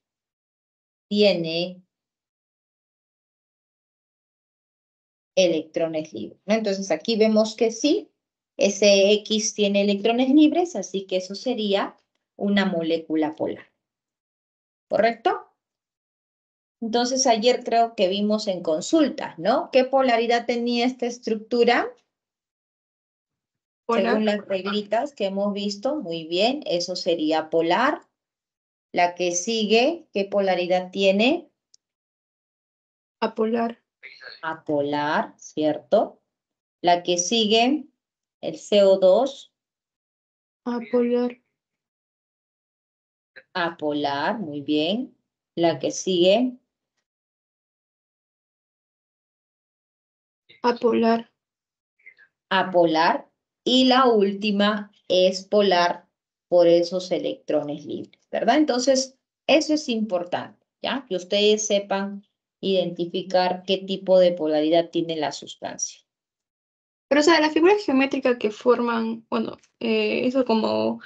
tiene electrones libres, ¿no? Entonces aquí vemos que sí, ese X tiene electrones libres, así que eso sería una molécula polar. ¿Correcto? Entonces ayer creo que vimos en consulta, ¿no? ¿Qué polaridad tenía esta estructura? Polar, Según las reglitas que hemos visto, muy bien, eso sería polar. La que sigue, ¿qué polaridad tiene? apolar, Apolar, ¿cierto? La que sigue, el CO2, apolar, apolar, muy bien. La que sigue, apolar. apolar. Y la última es polar por esos electrones libres, ¿verdad? Entonces, eso es importante, ¿ya? Que ustedes sepan identificar qué tipo de polaridad tiene la sustancia. Pero, o sea, la figura geométrica que forman, bueno, eso como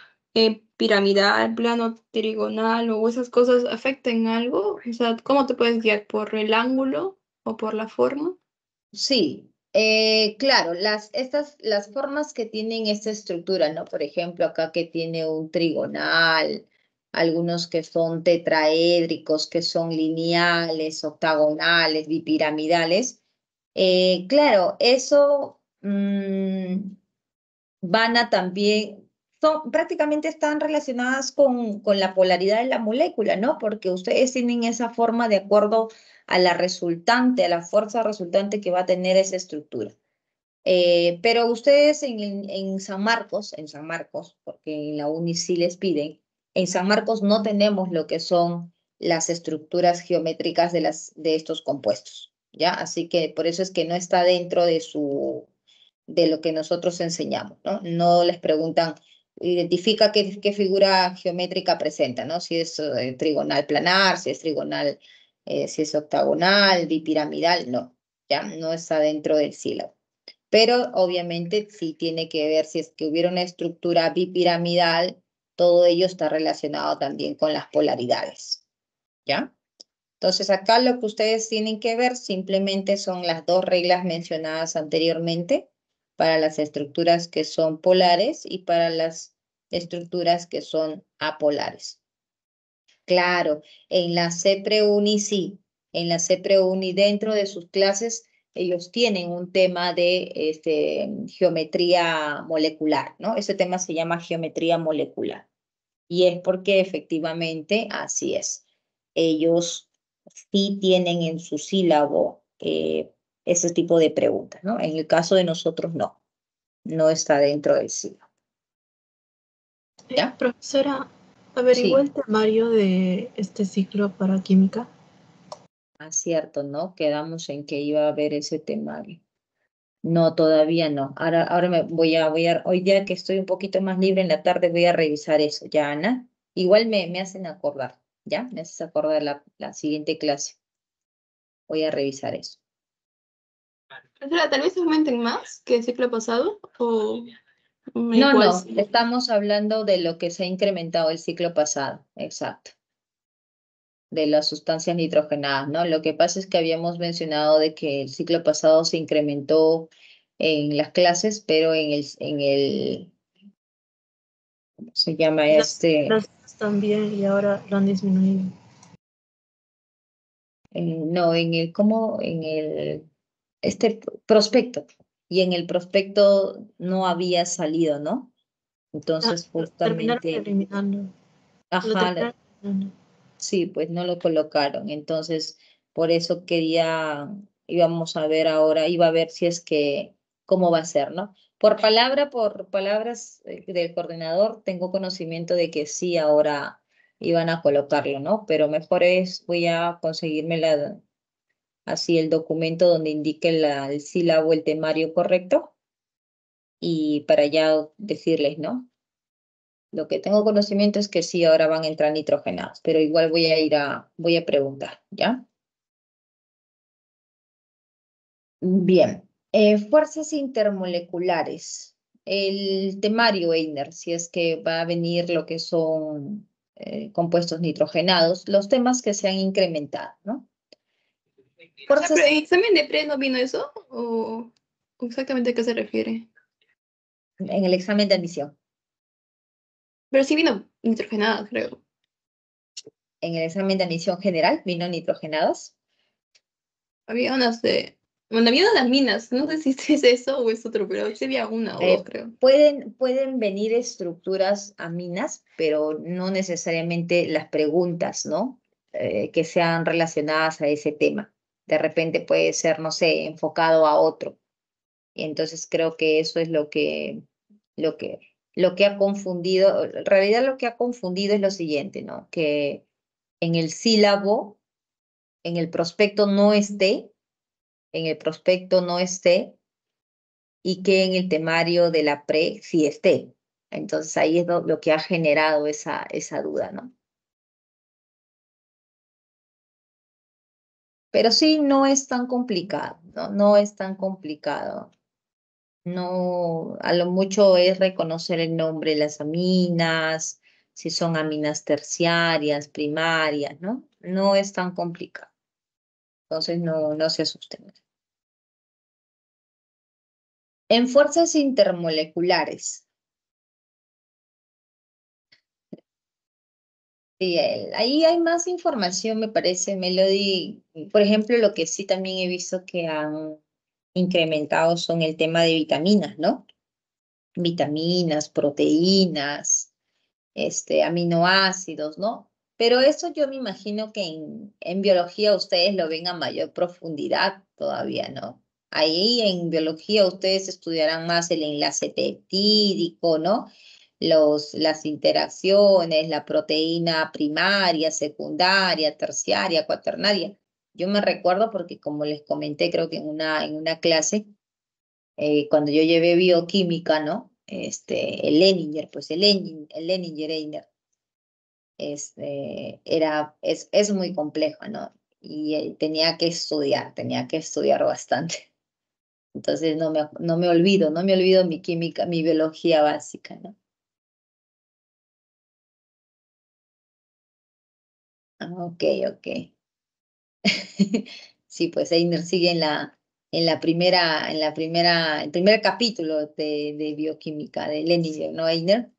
piramidal, plano trigonal o esas cosas afectan algo. O sea, ¿cómo te puedes guiar? ¿Por el ángulo o por la forma? Sí, claro, las formas que tienen esta estructura, ¿no? Por ejemplo, acá que tiene un trigonal, algunos que son tetraédricos, que son lineales, octagonales, bipiramidales. Claro, eso van a también prácticamente están relacionadas con la polaridad de la molécula, ¿no? Porque ustedes tienen esa forma de acuerdo a la resultante, a la fuerza resultante que va a tener esa estructura. Pero ustedes en San Marcos, porque en la uni sí les piden, en San Marcos no tenemos lo que son las estructuras geométricas de estos compuestos, ¿ya? Así que por eso es que no está dentro de lo que nosotros enseñamos, ¿no? No les preguntan, identifica qué figura geométrica presenta, ¿no? Si es trigonal planar, si es trigonal, si es octagonal, bipiramidal, no, ya no está dentro del sílabo. Pero obviamente sí tiene que ver si es que hubiera una estructura bipiramidal, todo ello está relacionado también con las polaridades, ¿ya? Entonces acá lo que ustedes tienen que ver simplemente son las dos reglas mencionadas anteriormente para las estructuras que son polares y para las estructuras que son apolares. Claro, en la CEPREUNI sí, en la CEPREUNI dentro de sus clases ellos tienen un tema de geometría molecular, ¿no? Ese tema se llama geometría molecular y es porque efectivamente así es. Ellos sí tienen en su sílabo ese tipo de preguntas, ¿no? En el caso de nosotros no, no está dentro del sílabo, ¿ya? Profesora, averiguó Sí. el temario de este ciclo para química. Cierto, ¿no? Quedamos en que iba a haber ese temario. No, todavía no. Ahora hoy día que estoy un poquito más libre en la tarde, voy a revisar eso, ¿ya, Ana? Igual me hacen acordar, ¿ya? Me haces acordar la siguiente clase. Voy a revisar eso. Profesora, tal vez aumenten más que el ciclo pasado, o No, igual no, sí. estamos hablando de lo que se ha incrementado el ciclo pasado, exacto, de las sustancias nitrogenadas, ¿no? Lo que pasa es que habíamos mencionado de que el ciclo pasado se incrementó en las clases, pero ¿cómo se llama Las también y ahora lo han disminuido. no, ¿cómo? Prospecto. Y en el prospecto no había salido, ¿no? Ah, Entonces, lo terminaron justamente, eliminando. Lo ajá, terminaron eliminando. sí, pues no lo colocaron. Entonces, por eso íbamos a ver ahora, iba a ver si es que, cómo va a ser, ¿no? Por palabras del coordinador, tengo conocimiento de que sí, ahora iban a colocarlo, ¿no? Pero mejor voy a conseguirme así el documento donde indique el sílabo, el temario correcto, y para ya decirles, ¿no? Lo que tengo conocimiento es que sí, ahora van a entrar nitrogenados, pero igual voy a preguntar, ¿ya? Bien, fuerzas intermoleculares. El temario, Einer, si es que va a venir lo que son compuestos nitrogenados, los temas que se han incrementado, ¿no? O sea, pero Fuerzas en examen de pre no vino eso, o exactamente a qué se refiere. en el examen de admisión. Pero sí vino nitrogenada, creo. En el examen de admisión general vino nitrogenados. Había unas de. Bueno, había unas minas. No sé si es eso o es otro, pero sí había una o dos, Eh, creo. pueden venir estructuras aminas, pero no necesariamente las preguntas, ¿no? Que sean relacionadas a ese tema. De repente puede ser, no sé, enfocado a otro. Y entonces creo que eso es lo que, lo que ha confundido. En realidad lo que ha confundido es lo siguiente, ¿no? Que en el sílabo, en el prospecto no esté, en el prospecto no esté y que en el temario de la pre sí esté. Entonces ahí es lo que ha generado esa duda, ¿no? Pero sí, no es tan complicado, ¿no? No es tan complicado. No, a lo mucho es reconocer el nombre de las aminas, si son aminas terciarias, primarias, ¿no? No es tan complicado. Entonces no se asusten. En fuerzas intermoleculares. Sí, ahí hay más información, me parece, Melody. Por ejemplo, lo que sí también he visto que han incrementado son el tema de vitaminas, ¿no? vitaminas, proteínas, aminoácidos, ¿no? Pero eso yo me imagino que en biología ustedes lo ven a mayor profundidad todavía, ¿no? Ahí en biología ustedes estudiarán más el enlace peptídico, ¿no? Las interacciones, la proteína primaria, secundaria, terciaria, cuaternaria. Yo me recuerdo porque como les comenté, creo que en una clase, cuando yo llevé bioquímica, ¿no? El Leninger, pues el Leninger es muy complejo, ¿no? Y tenía que estudiar bastante. Entonces no me olvido mi química, mi biología básica, ¿no? Ah, ok, ok. Sí, pues Einer sigue el primer capítulo de bioquímica de Leninger, ¿no, Einer?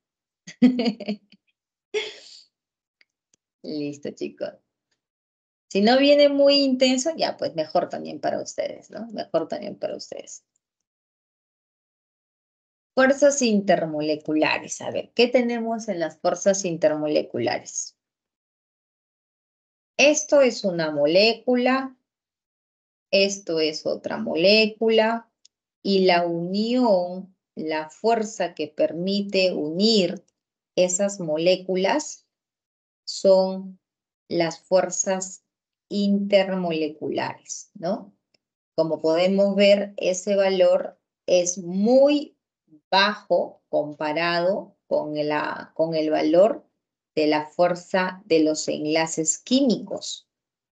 Listo, chicos. Si no viene muy intenso, ya, pues mejor también para ustedes, ¿no? Mejor también para ustedes. Fuerzas intermoleculares. A ver, ¿qué tenemos en las fuerzas intermoleculares? Esto es una molécula, esto es otra molécula, y la unión, la fuerza que permite unir esas moléculas son las fuerzas intermoleculares, ¿no? Como podemos ver, ese valor es muy bajo comparado con el valor de la fuerza de los enlaces químicos.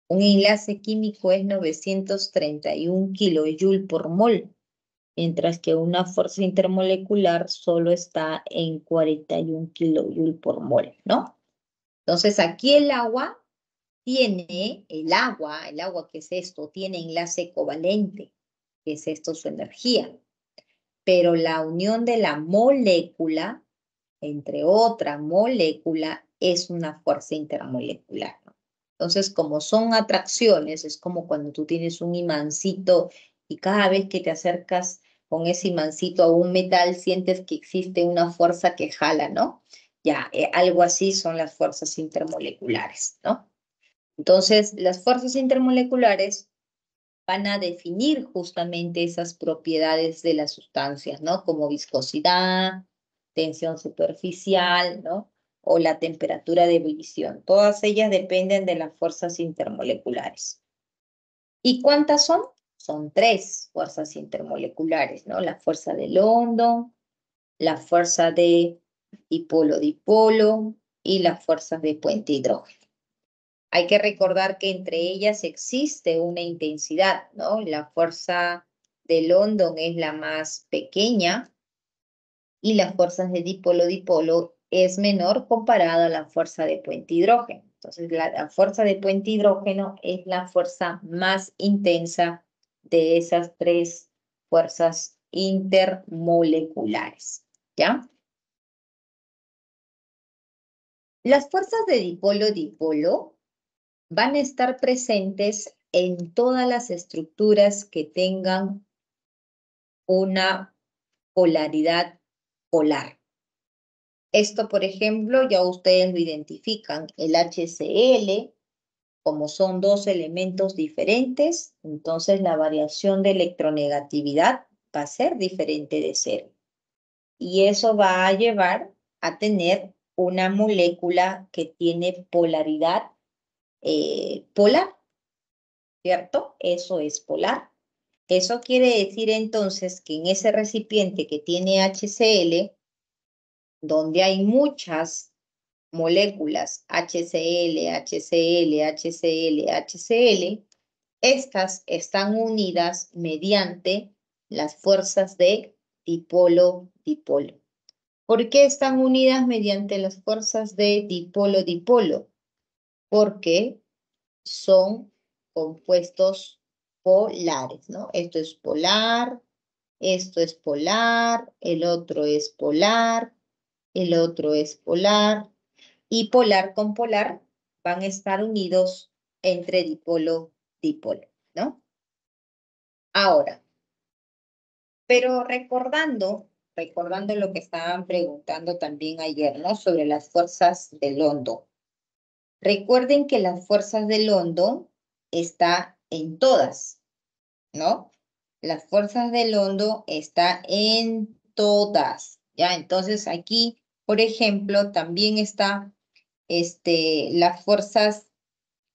Un enlace químico es 931 kilojoule por mol, mientras que una fuerza intermolecular solo está en 41 kilojoule por mol, ¿no? Entonces aquí el agua que es esto, tiene enlace covalente, que es esto su energía, pero la unión de la molécula entre otra molécula es una fuerza intermolecular, ¿no? Entonces, como son atracciones, es como cuando tú tienes un imancito y cada vez que te acercas con ese imancito a un metal, sientes que existe una fuerza que jala, ¿no? Ya, algo así son las fuerzas intermoleculares, ¿no? Entonces, las fuerzas intermoleculares van a definir justamente esas propiedades de las sustancias, ¿no? Como viscosidad, tensión superficial, ¿no? O la temperatura de ebullición. Todas ellas dependen de las fuerzas intermoleculares. ¿Y cuántas son? Son tres fuerzas intermoleculares, ¿no? La fuerza de London, la fuerza de dipolo-dipolo y las fuerzas de puente hidrógeno. Hay que recordar que entre ellas existe una intensidad, ¿no? La fuerza de London es la más pequeña y las fuerzas de dipolo-dipolo es menor comparada a la fuerza de puente hidrógeno. Entonces, la fuerza de puente hidrógeno es la fuerza más intensa de esas tres fuerzas intermoleculares, ¿ya? Las fuerzas de dipolo-dipolo van a estar presentes en todas las estructuras que tengan una polaridad polar. Esto, por ejemplo, ya ustedes lo identifican, el HCl, como son dos elementos diferentes, entonces la variación de electronegatividad va a ser diferente de cero. Y eso va a llevar a tener una molécula que tiene polaridad polar, ¿cierto? Eso es polar. Eso quiere decir entonces que en ese recipiente que tiene HCl, donde hay muchas moléculas HCl, HCl, HCl, HCl, estas están unidas mediante las fuerzas de dipolo-dipolo. ¿Por qué están unidas mediante las fuerzas de dipolo-dipolo? Porque son compuestos polares, ¿no? Esto es polar, el otro es polar, el otro es polar, y polar con polar van a estar unidos entre dipolo-dipolo, ¿no? Ahora, pero recordando lo que estaban preguntando también ayer, ¿no? Sobre las fuerzas del hondo. Recuerden que las fuerzas del hondo está en todas, ¿no? Las fuerzas del hondo está en todas, ¿ya? Entonces aquí, por ejemplo, también está las fuerzas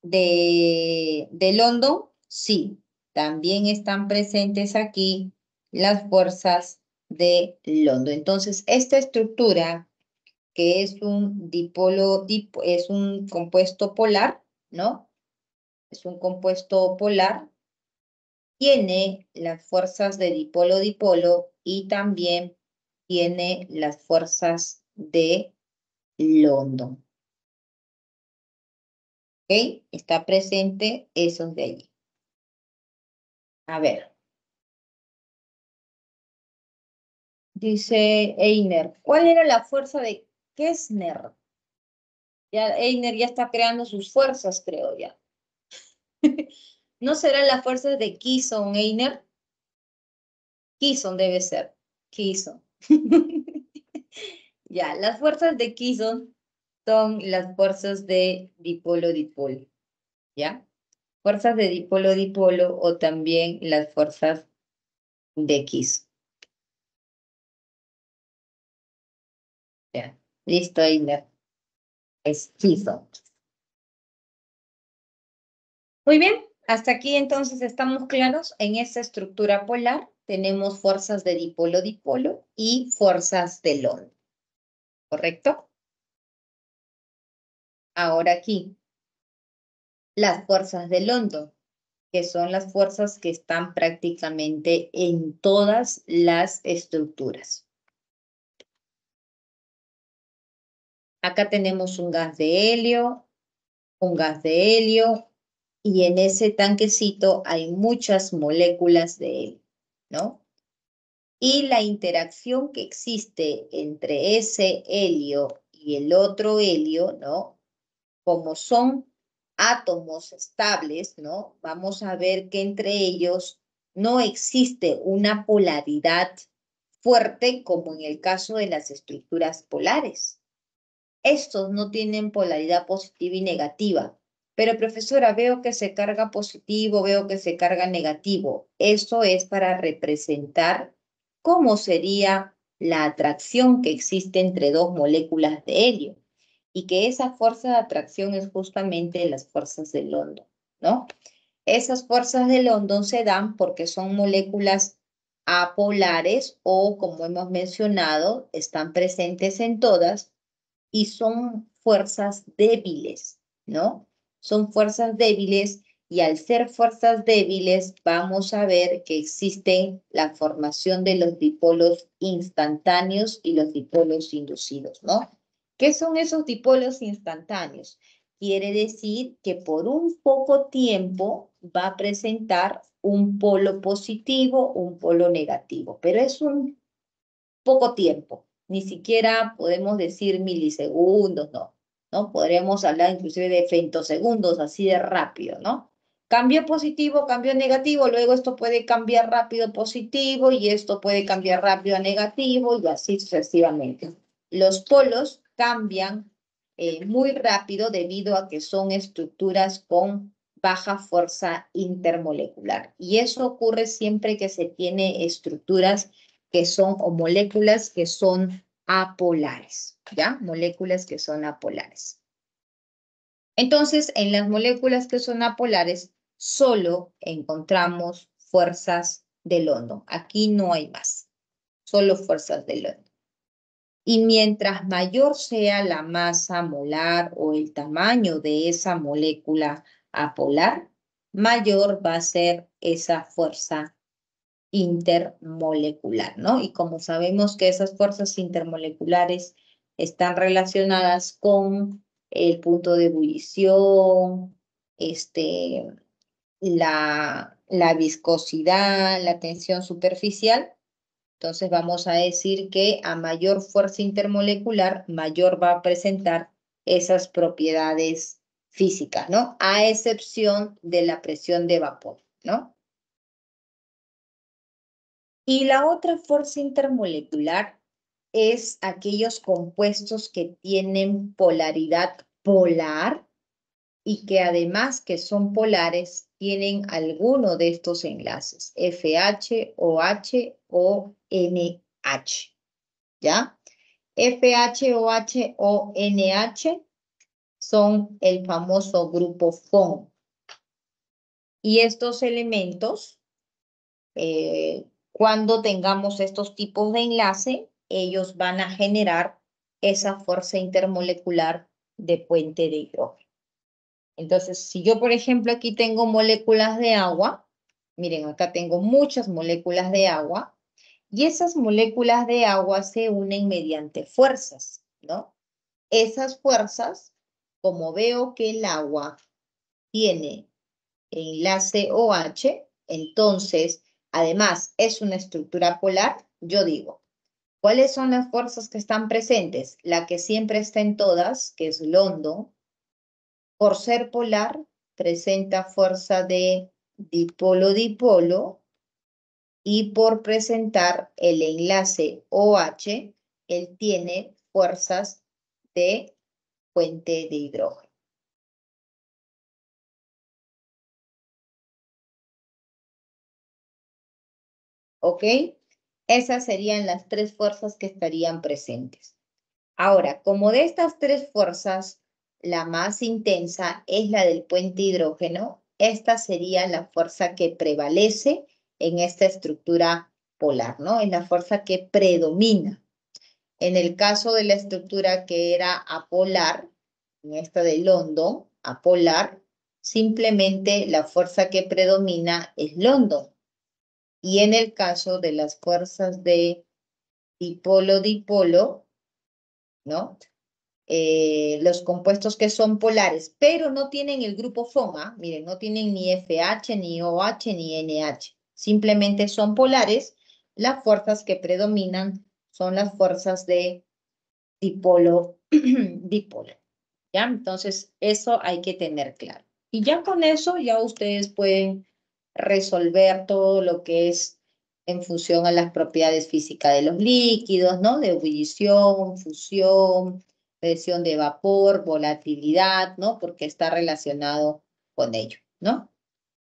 del hondo, sí, también están presentes aquí las fuerzas de hondo. Entonces, esta estructura, que es un es un compuesto polar, ¿no? Es un compuesto polar, tiene las fuerzas de dipolo-dipolo y también tiene las fuerzas de London. ¿Ok? Está presente esos de allí. A ver. Dice Einer, ¿cuál era la fuerza de Kessner? Ya Einer ya está creando sus fuerzas, creo ya. ¿No serán las fuerzas de Kisson, Einer? Kisson debe ser. Kisson. Ya, las fuerzas de Kisson son las fuerzas de dipolo-dipolo. ¿Ya? Fuerzas de dipolo-dipolo o también las fuerzas de Kisson. Ya. Listo, Einer. Es Kisson. Muy bien, hasta aquí entonces estamos claros. En esta estructura polar tenemos fuerzas de dipolo-dipolo y fuerzas de London, ¿correcto? Ahora aquí, las fuerzas de London, que son las fuerzas que están prácticamente en todas las estructuras. Acá tenemos un gas de helio, un gas de helio, y en ese tanquecito hay muchas moléculas de helio, ¿no? Y la interacción que existe entre ese helio y el otro helio, ¿no? Como son átomos estables, ¿no? Vamos a ver que entre ellos no existe una polaridad fuerte como en el caso de las estructuras polares. Estos no tienen polaridad positiva y negativa. Pero profesora, veo que se carga positivo, veo que se carga negativo. Eso es para representar cómo sería la atracción que existe entre dos moléculas de helio. Y que esa fuerza de atracción es justamente las fuerzas de London, ¿no? Esas fuerzas de London se dan porque son moléculas apolares o, como hemos mencionado, están presentes en todas y son fuerzas débiles, ¿no? Son fuerzas débiles y al ser fuerzas débiles vamos a ver que existen la formación de los dipolos instantáneos y los dipolos inducidos, ¿no? ¿Qué son esos dipolos instantáneos? Quiere decir que por un poco tiempo va a presentar un polo positivo, un polo negativo, pero es un poco tiempo, ni siquiera podemos decir milisegundos, no, ¿no? Podríamos hablar inclusive de femtosegundos, así de rápido, ¿no? Cambio positivo, cambio negativo, luego esto puede cambiar rápido positivo y esto puede cambiar rápido a negativo y así sucesivamente. Los polos cambian muy rápido debido a que son estructuras con baja fuerza intermolecular. Y eso ocurre siempre que se tiene estructuras que son, o moléculas que son apolares, ¿ya? Moléculas que son apolares. Entonces, en las moléculas que son apolares, solo encontramos fuerzas de London. Aquí no hay más, solo fuerzas de London. Y mientras mayor sea la masa molar o el tamaño de esa molécula apolar, mayor va a ser esa fuerza intermolecular, ¿no? Y como sabemos que esas fuerzas intermoleculares están relacionadas con el punto de ebullición, la viscosidad, la tensión superficial, entonces vamos a decir que a mayor fuerza intermolecular, mayor va a presentar esas propiedades físicas, ¿no? A excepción de la presión de vapor, ¿no? Y la otra fuerza intermolecular es aquellos compuestos que tienen polaridad polar y que además que son polares tienen alguno de estos enlaces, FH, OH o NH, ¿ya? FH, OH o NH son el famoso grupo FON. Y estos elementos, cuando tengamos estos tipos de enlace, ellos van a generar esa fuerza intermolecular de puente de hidrógeno. Entonces, si yo, por ejemplo, aquí tengo moléculas de agua, miren, acá tengo muchas moléculas de agua, y esas moléculas de agua se unen mediante fuerzas, ¿no? Esas fuerzas, como veo que el agua tiene enlace OH, entonces, además, es una estructura polar, yo digo, ¿cuáles son las fuerzas que están presentes? La que siempre está en todas, que es London, por ser polar, presenta fuerza de dipolo-dipolo y por presentar el enlace OH, él tiene fuerzas de puente de hidrógeno. ¿Ok? Esas serían las tres fuerzas que estarían presentes. Ahora, como de estas tres fuerzas, la más intensa es la del puente hidrógeno, esta sería la fuerza que prevalece en esta estructura polar, ¿no? Es la fuerza que predomina. En el caso de la estructura que era apolar, en esta de London, apolar, simplemente la fuerza que predomina es London. Y en el caso de las fuerzas de dipolo-dipolo, ¿no? Los compuestos que son polares, pero no tienen el grupo FON, miren, no tienen ni FH, ni OH, ni NH, simplemente son polares, las fuerzas que predominan son las fuerzas de dipolo, ¿ya? Entonces, eso hay que tener claro. Y ya con eso, ya ustedes pueden resolver todo lo que es en función a las propiedades físicas de los líquidos, ¿no? De ebullición, fusión, presión de vapor, volatilidad, ¿no? Porque está relacionado con ello, ¿no?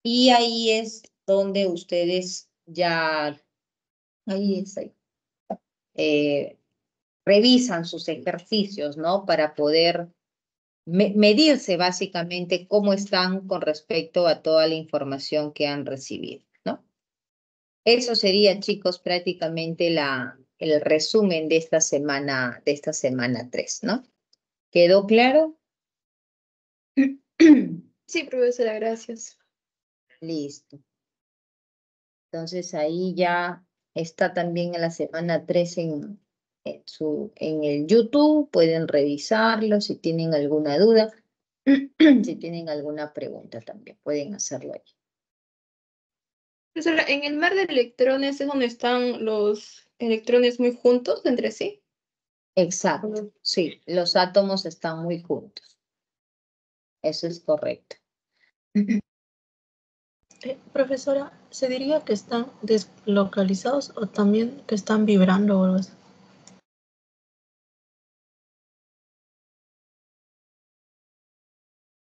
Y ahí es donde ustedes ya, ahí es ahí, revisan sus ejercicios, ¿no? Para poder medirse básicamente cómo están con respecto a toda la información que han recibido, ¿no? Eso sería, chicos, prácticamente el resumen de esta semana 3, ¿no? ¿Quedó claro? Sí, profesora, gracias. Listo. Entonces ahí ya está también en la semana 3 en el YouTube. Pueden revisarlo si tienen alguna duda. Si tienen alguna pregunta también pueden hacerlo ahí. Profesora, en el mar de electrones es donde están los electrones muy juntos entre sí. Exacto, sí, los átomos están muy juntos. Eso es correcto. Profesora, ¿se diría que están deslocalizados o también que están vibrando o algo así?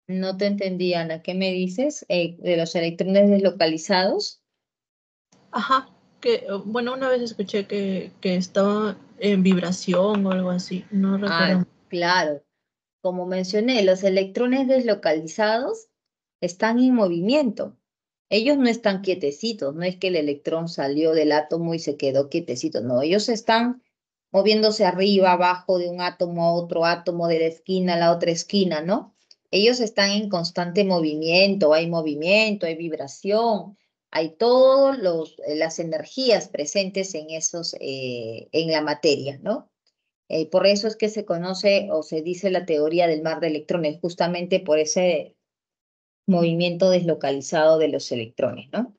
No te entendí, Ana. ¿Qué me dices de los electrones deslocalizados? Ajá, bueno, una vez escuché que estaba en vibración o algo así, no Ah, recuerdo. claro. Como mencioné, los electrones deslocalizados están en movimiento. Ellos no están quietecitos, no es que el electrón salió del átomo y se quedó quietecito, no, ellos están moviéndose arriba, abajo, de un átomo a otro átomo, de la esquina a la otra esquina, ¿no? Ellos están en constante movimiento, hay vibración, hay todas las energías presentes en en la materia, ¿no? Por eso es que se conoce o se dice la teoría del mar de electrones, justamente por ese movimiento deslocalizado de los electrones, ¿no?